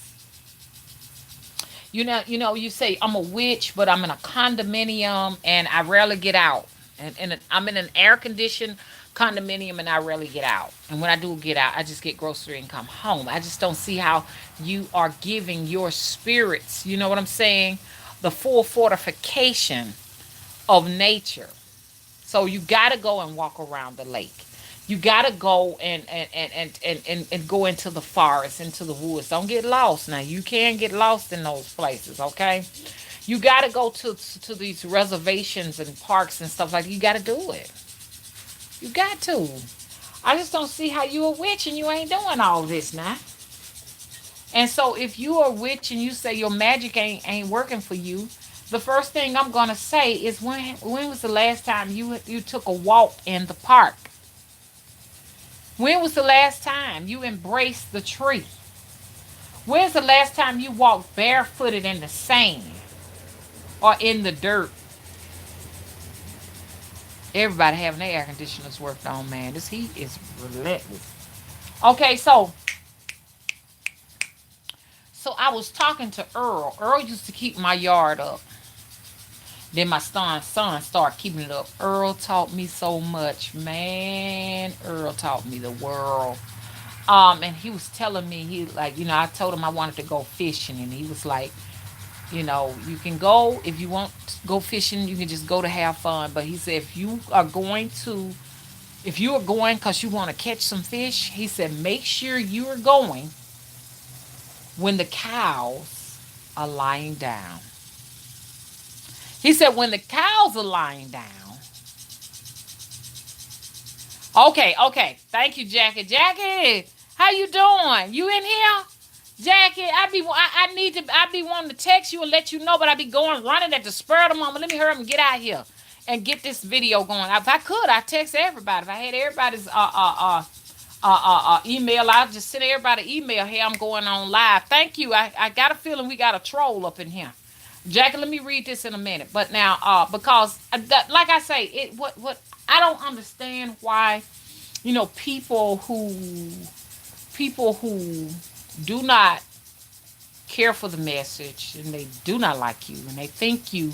[SPEAKER 1] You say I'm a witch, but I'm in a condominium and I rarely get out. And I'm in an air conditioned condominium and I rarely get out. And when I do get out, I just get grocery and come home. I just don't see how you are giving your spirits, you know what I'm saying, the full fortification of nature. So you got to go and walk around the lake. You got to go and go into the forest, into the woods. Don't get lost. Now, you can get lost in those places, okay? You got to go to these reservations and parks and stuff like that. You got to do it. You got to. I just don't see how you a witch and you ain't doing all this now. And so if you are a witch and you say your magic ain't working for you, the first thing I'm gonna say is when was the last time you took a walk in the park? When was the last time you embraced the tree? When's the last time you walked barefooted in the sand or in the dirt? Everybody having their air conditioners worked on, man. This heat is relentless. Okay, so I was talking to Earl. Earl used to keep my yard up. Then my son started keeping it up. Earl taught me so much, man. Earl taught me the world. And he was telling me, I told him I wanted to go fishing, and he was like, you can go if you want to go fishing. You can just go to have fun. But he said if you are going because you want to catch some fish, he said make sure you are going when the cows are lying down. He said when the cows are lying down. Okay. Thank you, Jackie. Jackie, how you doing? You in here? Jackie, I be wanting to text you and let you know, but I be going running at the spur of the moment. Let me hurry up and get out here and get this video going. If I could, I'd text everybody. If I had everybody's email, I'd just send everybody email. Hey, I'm going on live. Thank you. I got a feeling we got a troll up in here. Jackie, let me read this in a minute. But now, because like I say, what I don't understand why, people who do not care for the message and they do not like you and they think you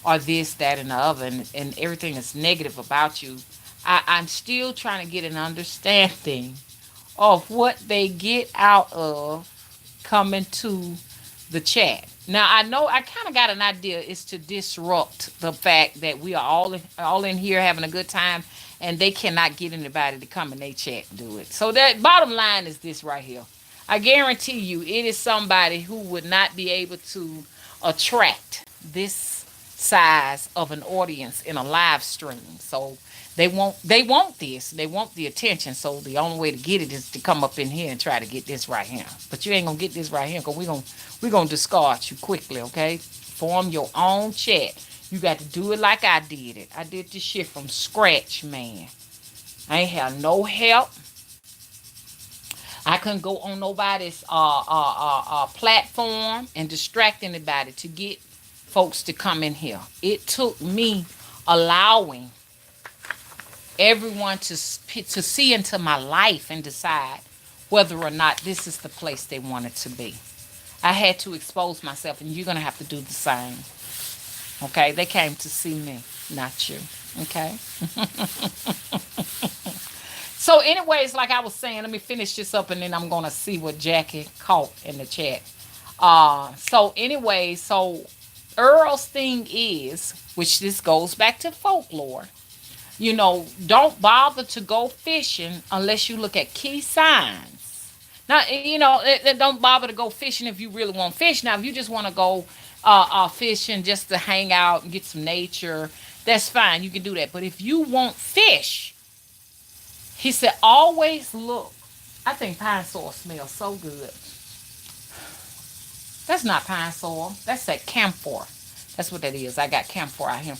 [SPEAKER 1] are this, that, and the other, and everything is negative about you. I'm still trying to get an understanding of what they get out of coming to the chat. Now I know I kind of got an idea. It's to disrupt the fact that we are all in here having a good time, and they cannot get anybody to come in their chat and do it. So that bottom line is this right here. I guarantee you, it is somebody who would not be able to attract this size of an audience in a live stream. So they want this. They want the attention. So the only way to get it is to come up in here and try to get this right here. But you ain't gonna get this right here because we're gonna discard you quickly, okay? Form your own chat. You got to do it like I did it. I did this shit from scratch, man. I ain't have no help. I couldn't go on nobody's platform and distract anybody to get folks to come in here. It took me allowing everyone to see into my life and decide whether or not this is the place they want it to be. I had to expose myself, and you're going to have to do the same. Okay? They came to see me, not you. Okay. So, anyways, like I was saying, let me finish this up and then I'm gonna see what Jackie caught in the chat. So Earl's thing is, which this goes back to folklore. Don't bother to go fishing unless you look at key signs. Now, don't bother to go fishing if you really want fish. Now, if you just want to go fishing just to hang out and get some nature, that's fine. You can do that. But if you want fish, he said, always look. I think pine soil smells so good. That's not pine soil. That's that camphor. That's what that is. I got camphor out here.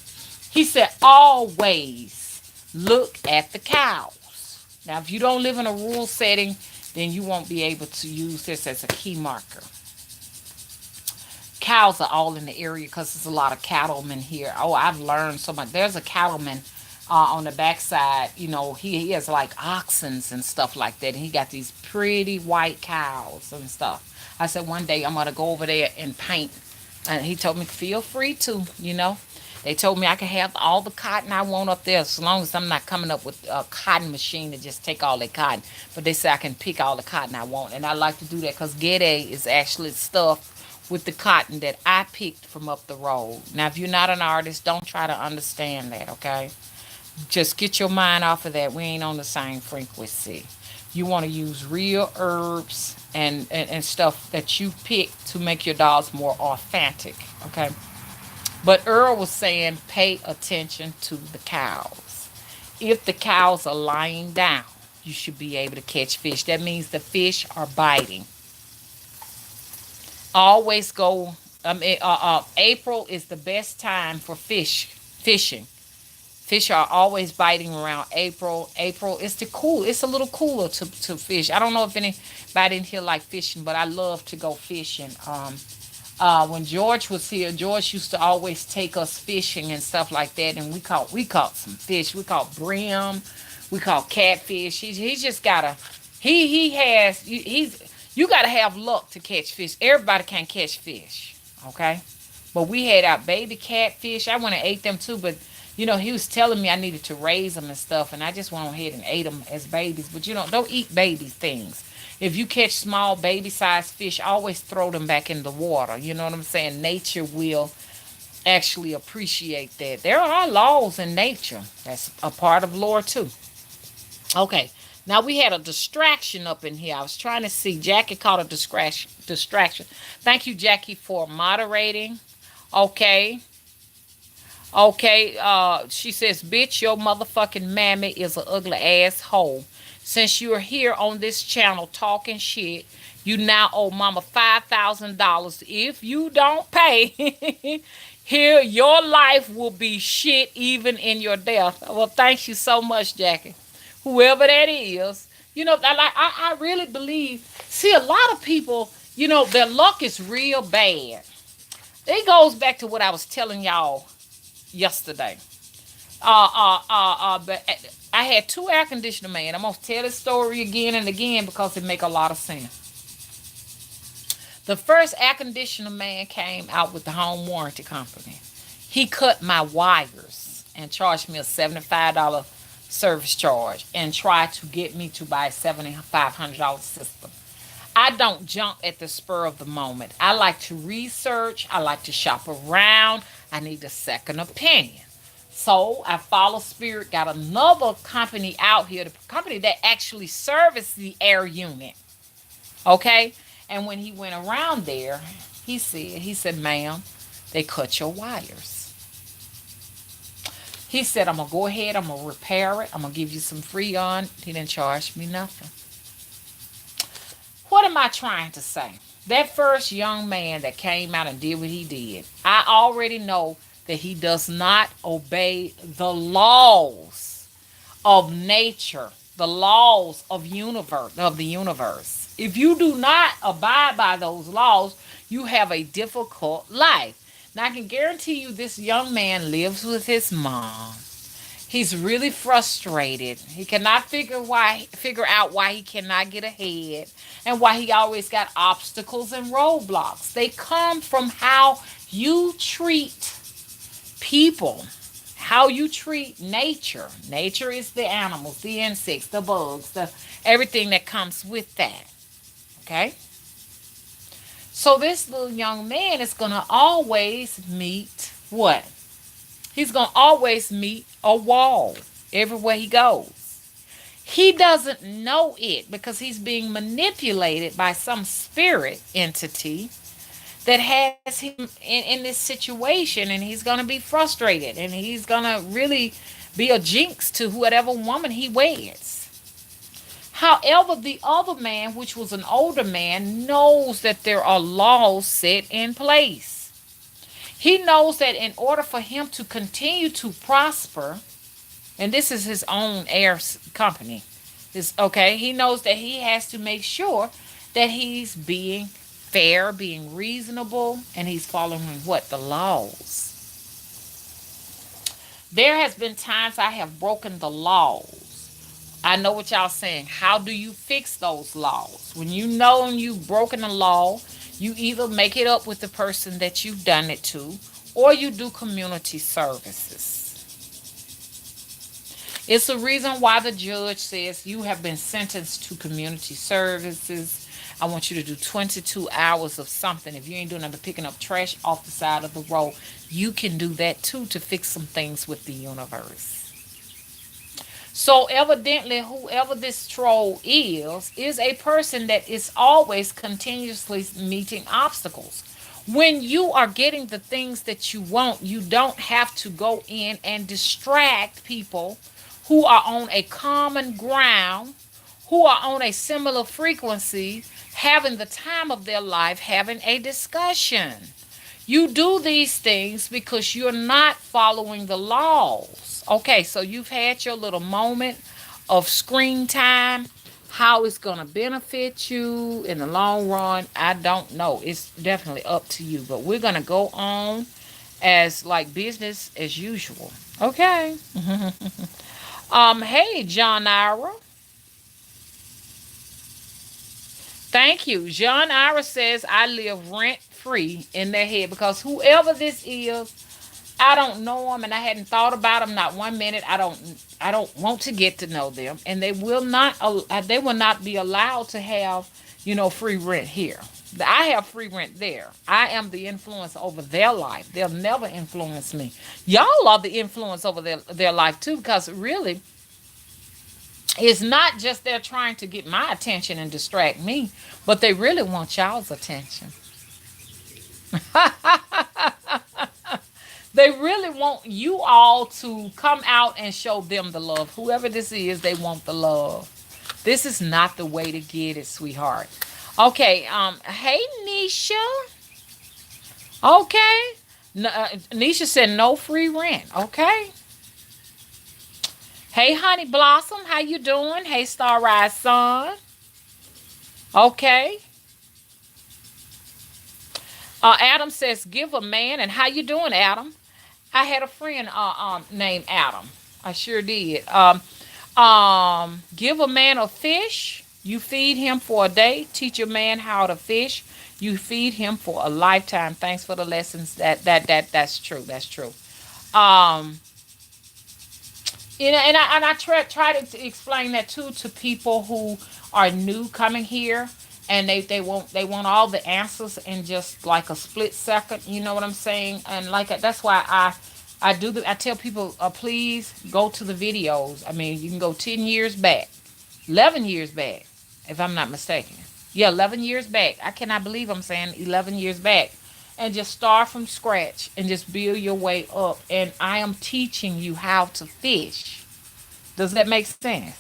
[SPEAKER 1] He said, always look at the cows. Now, if you don't live in a rural setting, then you won't be able to use this as a key marker. Cows are all in the area because there's a lot of cattlemen here. Oh, I've learned so much. There's a cattleman on the backside. He has like oxens and stuff like that. And he got these pretty white cows and stuff. I said one day I'm gonna go over there and paint, and he told me feel free to. They told me I can have all the cotton I want up there as long as I'm not coming up with a cotton machine to just take all the cotton. But they say I can pick all the cotton I want, and I like to do that because Gede is actually stuffed with the cotton that I picked from up the road. Now, if you're not an artist, don't try to understand that, okay? Just get your mind off of that. We ain't on the same frequency. You want to use real herbs and stuff that you pick to make your dolls more authentic, okay? But Earl was saying pay attention to the cows. If the cows are lying down, you should be able to catch fish. That means the fish are biting. Always go. April is the best time for fishing. Fish are always biting around April. April is the cool. It's a little cooler to fish. I don't know if anybody in here like fishing, but I love to go fishing. When George was here, George used to always take us fishing and stuff like that, and we caught some fish. We caught brim, we caught catfish. He's just gotta he's you gotta have luck to catch fish. Everybody can't catch fish, okay? But we had our baby catfish. I went and ate them too, but he was telling me I needed to raise them and stuff, and I just went ahead and ate them as babies. But don't eat baby things. If you catch small baby-sized fish, always throw them back in the water. You know what I'm saying? Nature will actually appreciate that. There are laws in nature. That's a part of lore too. Okay. Now we had a distraction up in here. I was trying to see. Jackie caught a distraction. Thank you, Jackie, for moderating. Okay. Okay, she says, bitch, your motherfucking mammy is an ugly asshole. Since you're here on this channel talking shit, you now owe mama $5,000. If you don't pay, here your life will be shit even in your death. Well, thank you so much, Jackie. Whoever that is, I really believe. See, a lot of people, their luck is real bad. It goes back to what I was telling y'all yesterday. But I had two air conditioner men. I'm gonna tell this story again and again because it make a lot of sense. The first air conditioner man came out with the home warranty company. He cut my wires and charged me a $75 service charge and tried to get me to buy a $7,500 system. I don't jump at the spur of the moment. I like to research. I like to shop around. I need a second opinion. So I follow Spirit, got another company out here, the company that actually serviced the air unit. Okay? And when he went around there, he said, ma'am, they cut your wires. He said, I'm going to go ahead, I'm going to repair it, I'm going to give you some free on. He didn't charge me nothing. What am I trying to say? That first young man that came out and did what he did, I already know that he does not obey the laws of nature, the laws of the universe. If you do not abide by those laws, you have a difficult life. Now I can guarantee you this young man lives with his mom. He's really frustrated. He cannot figure out why he cannot get ahead and why he always got obstacles and roadblocks. They come from how you treat people, how you treat nature. Nature is the animals, the insects, the bugs, the everything that comes with that. Okay? So this little young man is going to always meet what? He's going to always meet a wall everywhere he goes. He doesn't know it because he's being manipulated by some spirit entity that has him in this situation, and he's going to be frustrated, and he's going to really be a jinx to whatever woman he weds. However, the other man, which was an older man, knows that there are laws set in place. He knows that in order for him to continue to prosper, and this is his own air company, okay, he knows that he has to make sure that he's being fair, being reasonable, and he's following what? The laws. There has been times I have broken the laws. I know what y'all saying. How do you fix those laws? When you know you've broken a law, you either make it up with the person that you've done it to, or you do community services. It's the reason why the judge says you have been sentenced to community services. I want you to do 22 hours of something. If you ain't doing nothing but picking up trash off the side of the road, you can do that too to fix some things with the universe. So evidently, whoever this troll is a person that is always continuously meeting obstacles. When you are getting the things that you want, you don't have to go in and distract people who are on a common ground, who are on a similar frequency, having the time of their life, having a discussion. You do these things because you're not following the laws. Okay, so you've had your little moment of screen time. How it's going to benefit you in the long run, I don't know. It's definitely up to you. But we're going to go on as like business as usual. Okay. Hey, John Ira. Thank you. John Ira says I live rent free in their head because whoever this is, I don't know them and I hadn't thought about them not 1 minute. I don't want to get to know them, and they will not be allowed to have, free rent here. I have free rent there. I am the influence over their life. They'll never influence me. Y'all are the influence over their life too, because really it's not just they're trying to get my attention and distract me, but they really want y'all's attention. They really want you all to come out and show them the love. Whoever this is, they want the love. This is not the way to get it, sweetheart. Okay, hey, Nisha. Okay. Nisha said no free rent. Okay. Hey, Honey Blossom, how you doing? Hey, Star Rise Sun. Okay. Adam says, give a man, and how you doing, Adam? I had a friend named Adam. I sure did. Give a man a fish. You feed him for a day. Teach a man how to fish. You feed him for a lifetime. Thanks for the lessons. That's true. That's true. And I try to explain that too to people who are new coming here, and they want all the answers in just like a split second. You know what I'm saying? And that's why I tell people, please go to the videos. I mean, you can go 10 years back, 11 years back, if I'm not mistaken. Yeah, 11 years back. I cannot believe I'm saying 11 years back. And just start from scratch and just build your way up. And I am teaching you how to fish. Does that make sense?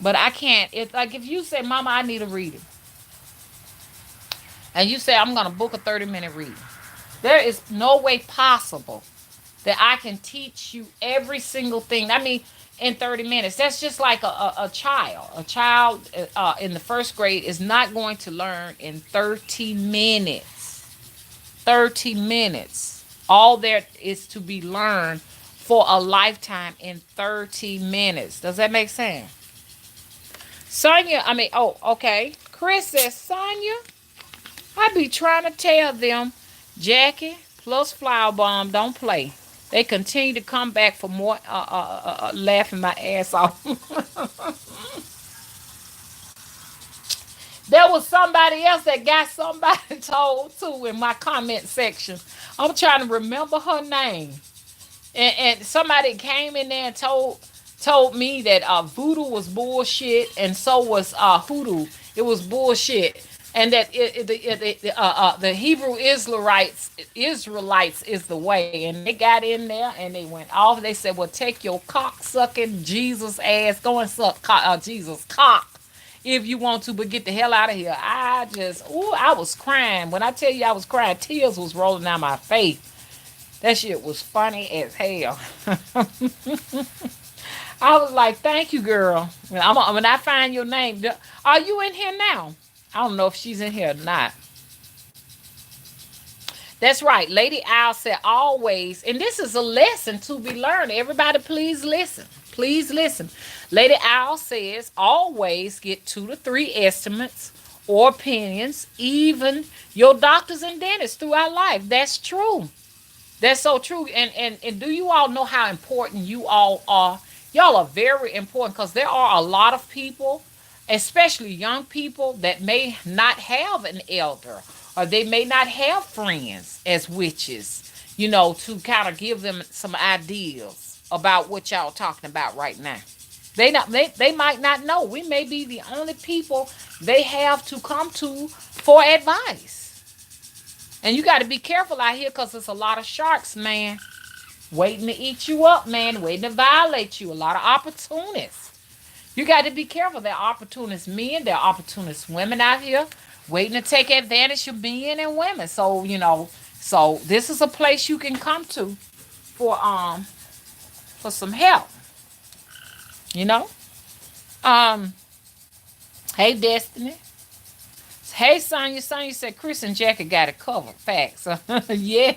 [SPEAKER 1] But I can't. It's like if you say, Mama, I need a reading. And you say, I'm going to book a 30-minute reading. There is no way possible that I can teach you every single thing. I mean, in 30 minutes. That's just like a child. A child in the first grade is not going to learn in 30 minutes. 30 minutes. All there is to be learned for a lifetime in 30 minutes. Does that make sense? Okay. Chris says, Sonia, I be trying to tell them Jackie plus Flower Bomb don't play. They continue to come back for more, laughing my ass off. There was somebody else that got somebody told too in my comment section. I'm trying to remember her name. And somebody came in there and told me that voodoo was bullshit, and so was hoodoo. It was bullshit, and that the Hebrew Israelites is the way. And they got in there and they went off. They said, "Well, take your cock sucking Jesus ass, go and suck Jesus cock." If you want to, but get the hell out of here. I was crying. When I tell you I was crying, tears was rolling down my face. That shit was funny as hell. I was like, thank you, girl. When I find your name, are you in here now? I don't know if she's in here or not. That's right. Lady Owl said always, and this is a lesson to be learned. Everybody, please listen. Please listen. Lady Owl says always get 2 to 3 estimates or opinions, even your doctors and dentists throughout life. That's true. That's so true. And do you all know how important you all are? Y'all are very important because there are a lot of people, especially young people, that may not have an elder or they may not have friends as witches, to kind of give them some ideas about what y'all talking about right now. They might not know. We may be the only people they have to come to for advice. And you got to be careful out here because there's a lot of sharks, man, waiting to eat you up, man, waiting to violate you. A lot of opportunists. You got to be careful. There are opportunist men, there are opportunist women out here waiting to take advantage of men and women. So, so this is a place you can come to for some help. You know? Um, hey Destiny. Hey Sonya. Sonya said Chris and Jackie got it covered. Facts. Yeah.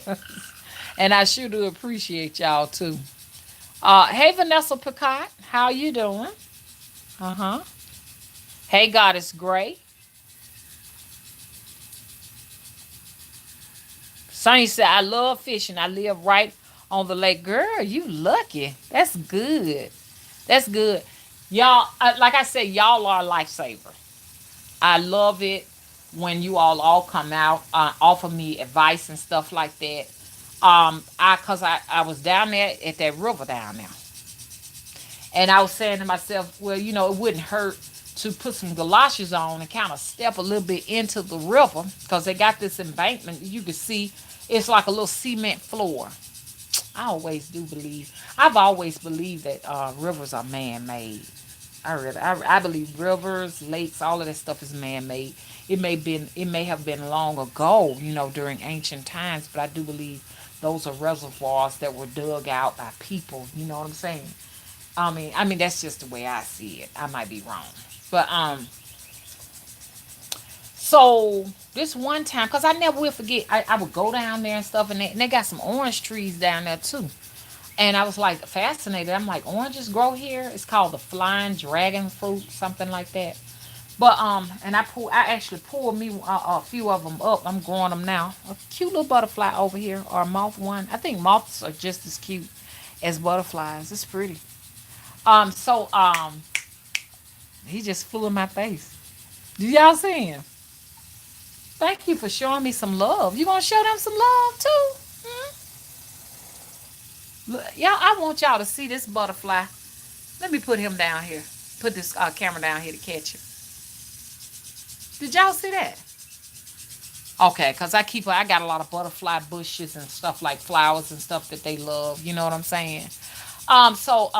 [SPEAKER 1] And I sure do appreciate y'all too. Hey Vanessa Picard, how you doing? Uh-huh. Hey Goddess Gray. Sonya said, I love fishing. I live right on the lake. Girl, you lucky. That's good. That's good. Y'all, like I said, y'all are a lifesaver. I love it when you all come out, offer me advice and stuff like that. Cause I was down there at that river down there, and I was saying to myself, well, it wouldn't hurt to put some galoshes on and kind of step a little bit into the river because they got this embankment. You can see it's like a little cement floor. I've always believed that rivers are man-made. I believe rivers, lakes, all of that stuff is man-made. It may have been long ago, during ancient times, but I do believe those are reservoirs that were dug out by people. You know what I'm saying? I mean that's just the way I see it. I might be wrong, but so this one time, cause I never will forget, I would go down there and stuff, and they got some orange trees down there too. And I was like fascinated. I'm like, oranges grow here? It's called the flying dragon fruit, something like that. But and I actually pulled me a few of them up. I'm growing them now. A cute little butterfly over here, or a moth one. I think moths are just as cute as butterflies. It's pretty. So he just flew in my face. Did y'all see him? Thank you for showing me some love. You gonna show them some love too? Hmm? Y'all, I want y'all to see this butterfly. Let me put him down here. Put this camera down here to catch him. Did y'all see that? Okay, because I got a lot of butterfly bushes and stuff like flowers and stuff that they love. You know what I'm saying? So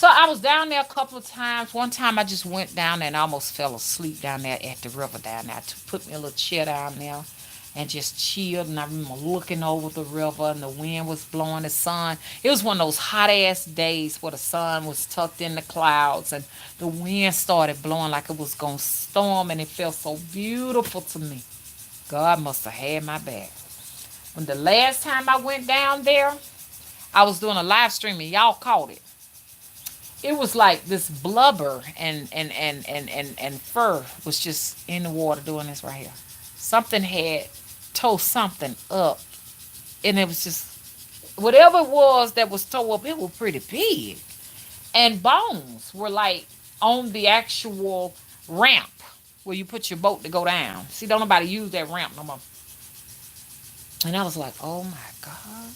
[SPEAKER 1] I was down there a couple of times. One time I just went down there and almost fell asleep down there at the river down there. To put me a little chair down there and just chilled. And I remember looking over the river and the wind was blowing, the sun. It was one of those hot ass days where the sun was tucked in the clouds and the wind started blowing like it was going to storm, and it felt so beautiful to me. God must have had my back. When the last time I went down there, I was doing a live stream and y'all caught it. It was like this blubber and fur was just in the water doing this right here. Something had tore something up and it was just whatever it was that was tore up. It was pretty big, and bones were like on the actual ramp where you put your boat to go down. See, don't nobody use that ramp no more. And I was like, oh my god.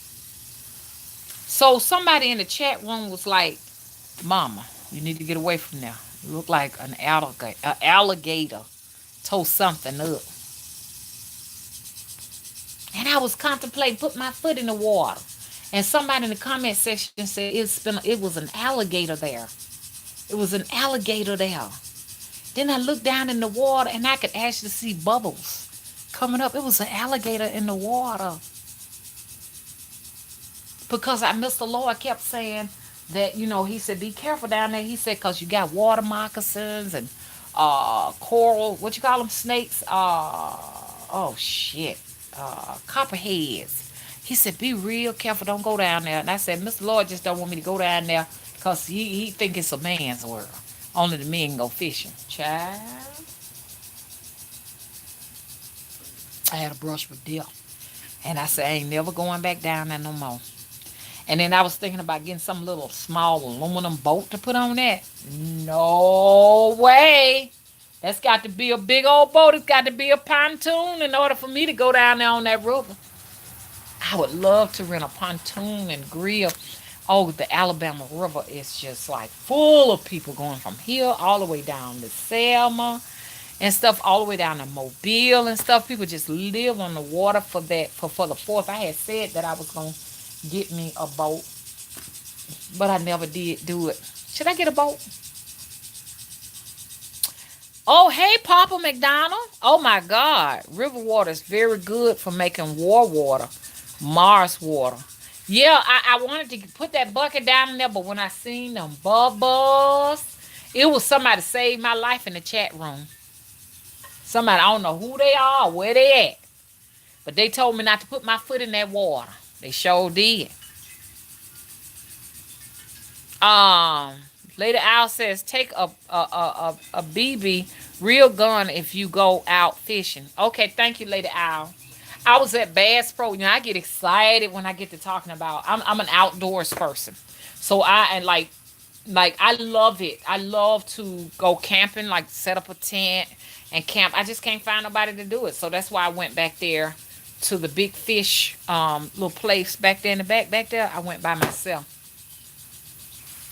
[SPEAKER 1] So somebody in the chat room was like, "Mama, you need to get away from there. You look like an alligator. An alligator tore something up." And I was contemplating put my foot in the water. And somebody in the comment section said it was an alligator there. It was an alligator there. Then I looked down in the water and I could actually see bubbles coming up. It was an alligator in the water. Because Mr. Lord kept saying that, he said, be careful down there. He said, because you got water moccasins and coral, what you call them, snakes? Oh, shit. Copperheads. He said, be real careful. Don't go down there. And I said, Mr. Lord just don't want me to go down there because he think it's a man's world. Only the men go fishing. Child. I had a brush with death. And I said, I ain't never going back down there no more. And then I was thinking about getting some little small aluminum boat to put on that. No way. That's got to be a big old boat. It's got to be a pontoon in order for me to go down there on that river. I would love to rent a pontoon and grill. Oh, the Alabama River is just like full of people going from here all the way down to Selma and stuff, all the way down to Mobile and stuff. People just live on the water for that. For the 4th, I had said that I was going to get me a boat, but I never did do it. Should I get a boat? Oh, hey, Papa McDonald. Oh, my God. River water is very good for making war water, Mars water. Yeah, I wanted to put that bucket down in there, but when I seen them bubbles, it was somebody saved my life in the chat room. Somebody, I don't know who they are, where they at, but they told me not to put my foot in that water. They sure did. Lady Owl says, take a BB real gun if you go out fishing. Okay, thank you, Lady Owl. I was at Bass Pro. I get excited when I get to talking about. I'm an outdoors person, so like I love it. I love to go camping, like set up a tent and camp. I just can't find nobody to do it, so that's why I went back there to the Big Fish little place back there in the back there. I went by myself,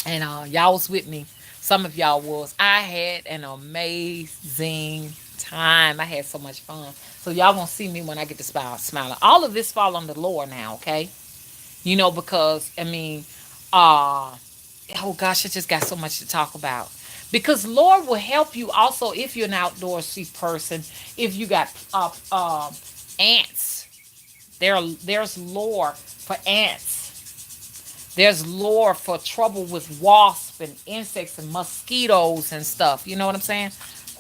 [SPEAKER 1] and y'all was with me. Some of y'all was. I had an amazing time. I had so much fun. So y'all gonna see me when I get to smiling. All of this fall on the Lord now, okay? Because oh gosh, I just got so much to talk about. Because Lord will help you also if you're an outdoorsy person. If you got ants, there's lore for ants. There's lore for trouble with wasps and insects and mosquitoes and stuff. You know what I'm saying?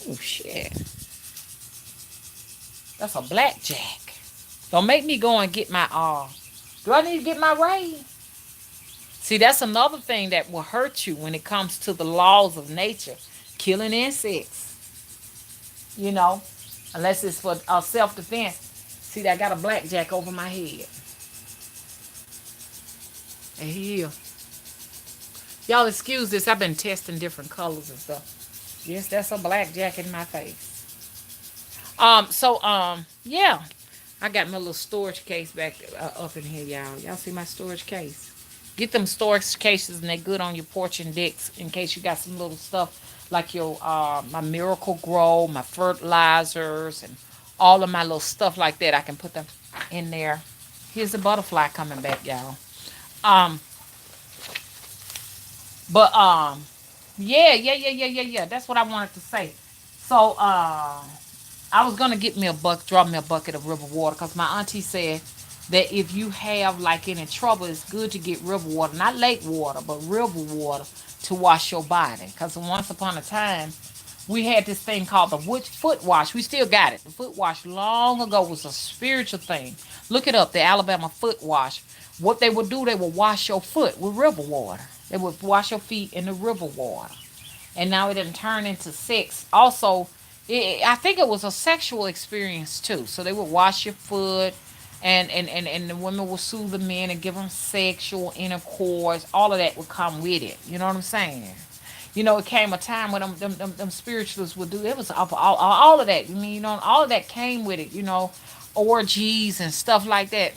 [SPEAKER 1] Oh shit. That's a blackjack. Don't make me go and get my do I need to get my raid? See, that's another thing that will hurt you when it comes to the laws of nature. Killing insects. Unless it's for self-defense. See, I got a blackjack over my head. And here. Y'all excuse this. I've been testing different colors and stuff. Yes, that's a blackjack in my face. Yeah. I got my little storage case back up in here, y'all. Y'all see my storage case? Get them storage cases and they good on your porch and decks in case you got some little stuff like your my Miracle Grow, my fertilizers, and all of my little stuff like that. I can put them in there. Here's the butterfly coming back, y'all. Yeah. That's what I wanted to say. So I was gonna get me draw me a bucket of river water because my auntie said that if you have like any trouble, it's good to get river water, not lake water, but river water to wash your body. Because once upon a time, we had this thing called the foot wash. We still got it. The foot wash long ago was a spiritual thing. Look it up, the Alabama foot wash. What they would do, they would wash your foot with river water. They would wash your feet in the river water. And now it didn't turn into sex. Also, I think it was a sexual experience too. So they would wash your foot And the women will sue the men and give them sexual intercourse. All of that would come with it. You know what I'm saying? It came a time when them spiritualists would do it. Was all of that. All of that came with it. Orgies and stuff like that.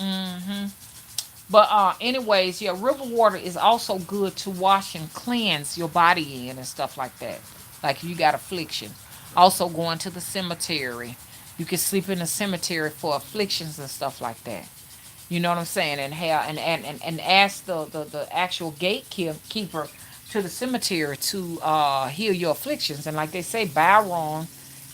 [SPEAKER 1] But anyways, yeah, river water is also good to wash and cleanse your body in and stuff like that. Like if you got affliction. Also going to the cemetery. You can sleep in the cemetery for afflictions and stuff like that. You know what I'm saying? And have and ask the actual gatekeeper to the cemetery to heal your afflictions. And like they say, Byron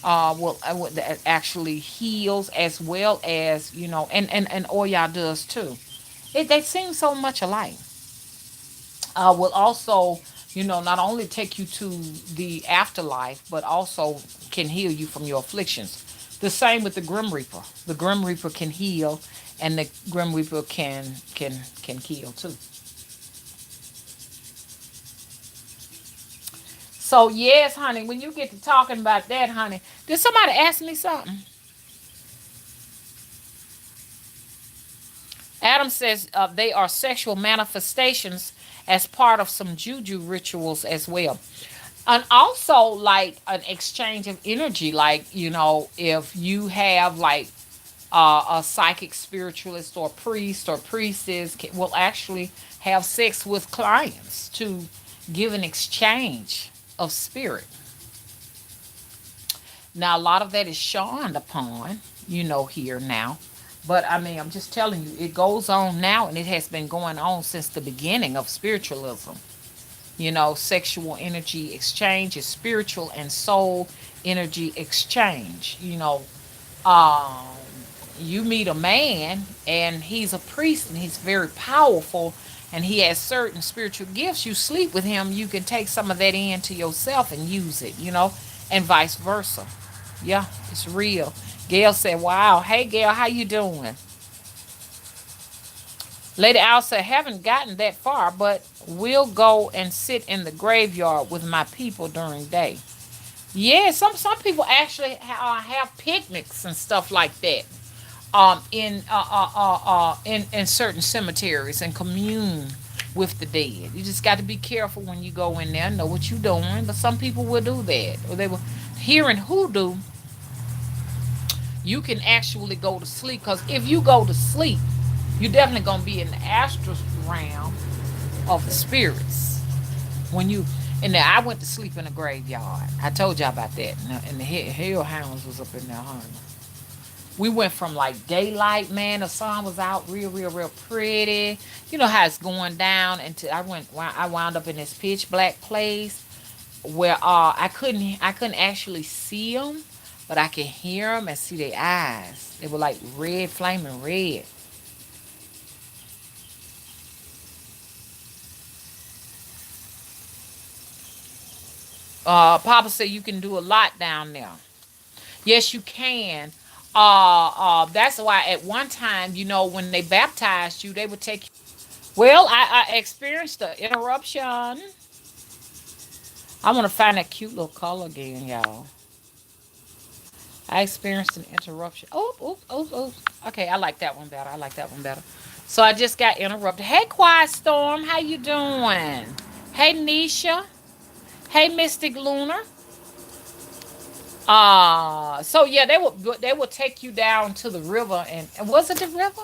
[SPEAKER 1] actually heals as well as and Oya does too. They seem so much alike. Will also not only take you to the afterlife, but also can heal you from your afflictions. The same with the Grim Reaper. The Grim Reaper can heal, and the Grim Reaper can kill too. So yes, honey, when you get to talking about that, honey, did somebody ask me something? Adam says they are sexual manifestations as part of some juju rituals as well. And also like an exchange of energy, like if you have like a psychic spiritualist or priest or priestess will actually have sex with clients to give an exchange of spirit. Now, a lot of that is shunned upon, here now. But I mean, I'm just telling you, it goes on now and it has been going on since the beginning of spiritualism. Sexual energy exchange is spiritual and soul energy exchange. Um, you meet a man and he's a priest and he's very powerful and he has certain spiritual gifts. You sleep with him, you can take some of that into yourself and use it, and vice versa. Yeah, it's real. Gail said, wow. Hey, Gail, how you doing? Lady Al said, haven't gotten that far, but will go and sit in the graveyard with my people during day. Yeah, some people actually have picnics and stuff like that. In certain cemeteries and commune with the dead. You just got to be careful when you go in there. Know what you're doing, but some people will do that. Or they will hearing hoodoo. You can actually go to sleep because if you go to sleep, you're definitely gonna be in the astral realm of the spirits. When you and there, I went to sleep in a graveyard. I told y'all about that. And the hellhounds was up in there, honey. We went from like daylight, man. The sun was out real, real, real pretty. You know how it's going down, and I wound up in this pitch black place where I couldn't actually see them, but I could hear them and see their eyes. They were like red, flaming red. Papa said you can do a lot down there. Yes, you can. That's why at one time, when they baptized you, they would take. Well, I experienced the interruption. I want to find that cute little color again, y'all. I experienced an interruption. Oh, oh, oh, oh. Okay, I like that one better. I like that one better. So I just got interrupted. Hey, Quiet Storm, how you doing? Hey, Nisha. Hey, Mystic Lunar. So yeah, they will take you down to the river, and was it the river?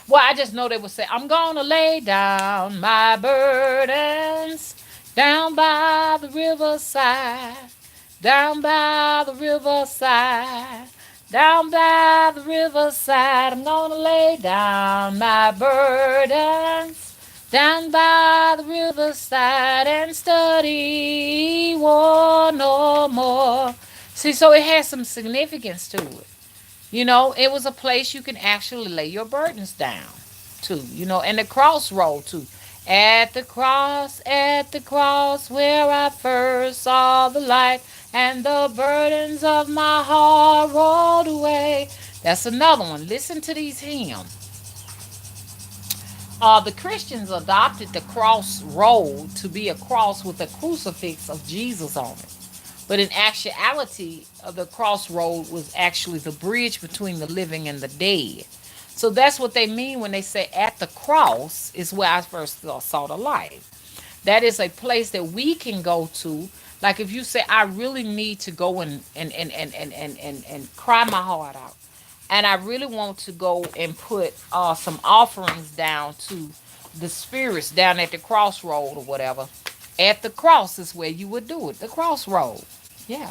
[SPEAKER 1] Well, I just know they would say, "I'm gonna lay down my burdens down by the riverside, down by the riverside, down by the riverside. I'm gonna lay down my burdens down by the riverside and study war no more." See, so it has some significance to it. It was a place you can actually lay your burdens down to, and the crossroad too. At the cross where I first saw the light and the burdens of my heart rolled away. That's another one. Listen to these hymns. The Christians adopted the cross road to be a cross with a crucifix of Jesus on it. But in actuality, the crossroad was actually the bridge between the living and the dead. So that's what they mean when they say at the cross is where I first saw the light. That is a place that we can go to. Like if you say, I really need to go and cry my heart out. And I really want to go and put some offerings down to the spirits down at the crossroad or whatever. At the cross is where you would do it. The crossroad. Yeah.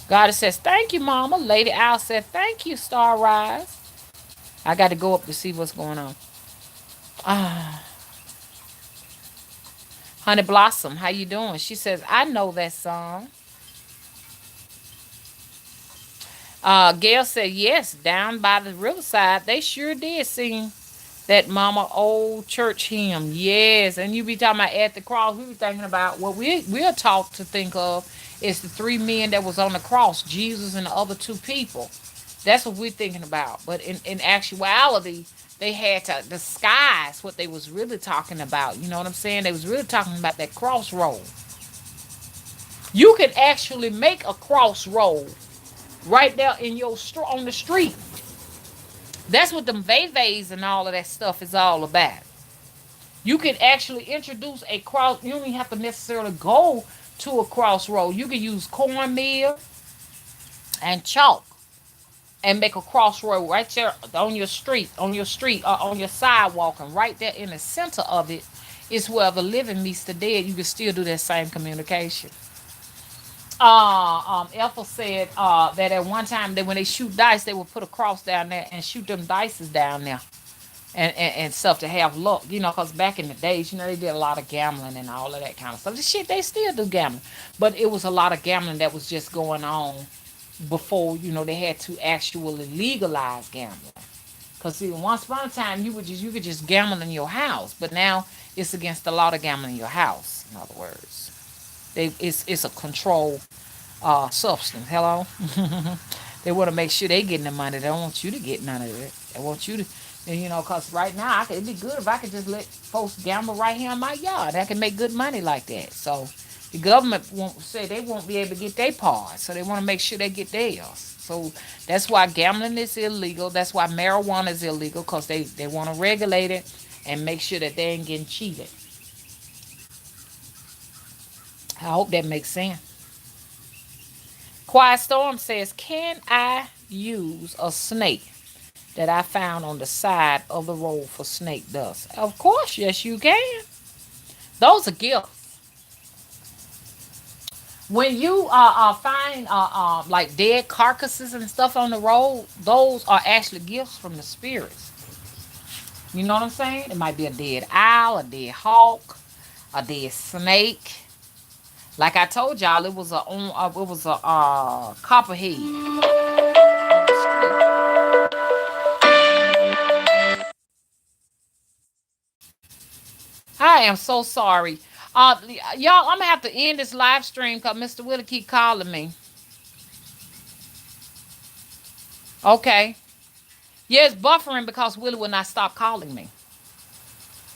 [SPEAKER 1] God says, thank you, Mama. Lady Al said, thank you, Star Rise. I got to go up to see what's going on. Ah, Honey Blossom, how you doing? She says, I know that song. Gail said, yes, down by the riverside. They sure did sing that Mama Old Church hymn. Yes, and you be talking about at the cross. We be thinking about what we're taught to think of is the three men that was on the cross, Jesus and the other two people. That's what we're thinking about. But in actuality, they had to disguise what they was really talking about. You know what I'm saying? They was really talking about that crossroad. You can actually make a crossroad right there in your on the street. That's what them vevas and all of that stuff is all about. You can actually introduce a cross. You don't even have to necessarily go to a crossroad. You can use cornmeal and chalk and make a crossroad right there on your sidewalk, and right there in the center of it is where the living meets the dead. You can still do that same communication. Ethel said that at one time that when they shoot dice, they would put a cross down there and shoot them dices down there and stuff to have luck, because back in the days, they did a lot of gambling and all of that kind of stuff. The shit, they still do gambling, but it was a lot of gambling that was just going on before, they had to actually legalize gambling. Because see, once upon a time, you could just gamble in your house, but now it's against the law to gamble in your house. In other words, it's a controlled substance. Hello, they want to make sure they getting the money. They don't want you to get none of it. They want you to, because right now it'd be good if I could just let folks gamble right here in my yard. I can make good money like that. So the government won't say they won't be able to get their part. So they want to make sure they get theirs. So that's why gambling is illegal. That's why marijuana is illegal, because they want to regulate it and make sure that they ain't getting cheated. I hope that makes sense. Quiet Storm says, can I use a snake that I found on the side of the road for snake dust? Of course, yes, you can. Those are gifts. When you find like dead carcasses and stuff on the road, those are actually gifts from the spirits. You know what I'm saying? It might be a dead owl, a dead hawk, a dead snake. Like I told y'all, it was a copperhead on the street. I am so sorry. Y'all, I'm gonna have to end this live stream because Mr. Willie keep calling me. Okay. Yeah, it's buffering because Willie will not stop calling me.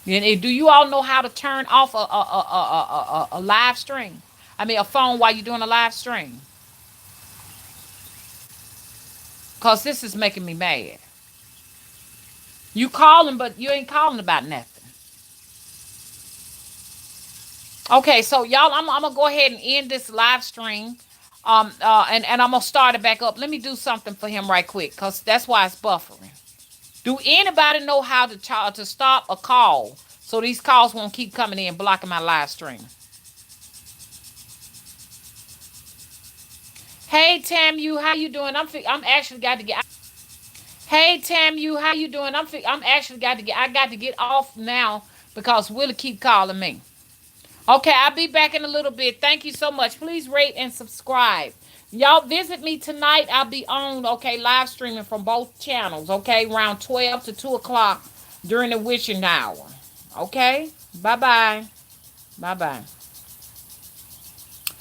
[SPEAKER 1] And do you all know how to turn off a live stream? I mean, a phone while you're doing a live stream? Because this is making me mad. You calling, but you ain't calling about nothing. Okay, so y'all, I'm gonna go ahead and end this live stream. And I'm gonna start it back up. Let me do something for him right quick, cause that's why it's buffering. Do anybody know how to stop a call so these calls won't keep coming in blocking my live stream? Hey Tam, you how you doing? I'm actually got to get. Hey Tam, you how you doing? I'm actually got to get. I got to get off now because Willie keep calling me. Okay, I'll be back in a little bit. Thank you so much. Please rate and subscribe. Y'all visit me tonight. I'll be on, okay, live streaming from both channels, okay, around 12 to 2 o'clock during the witching hour. Okay? Bye-bye. Bye-bye.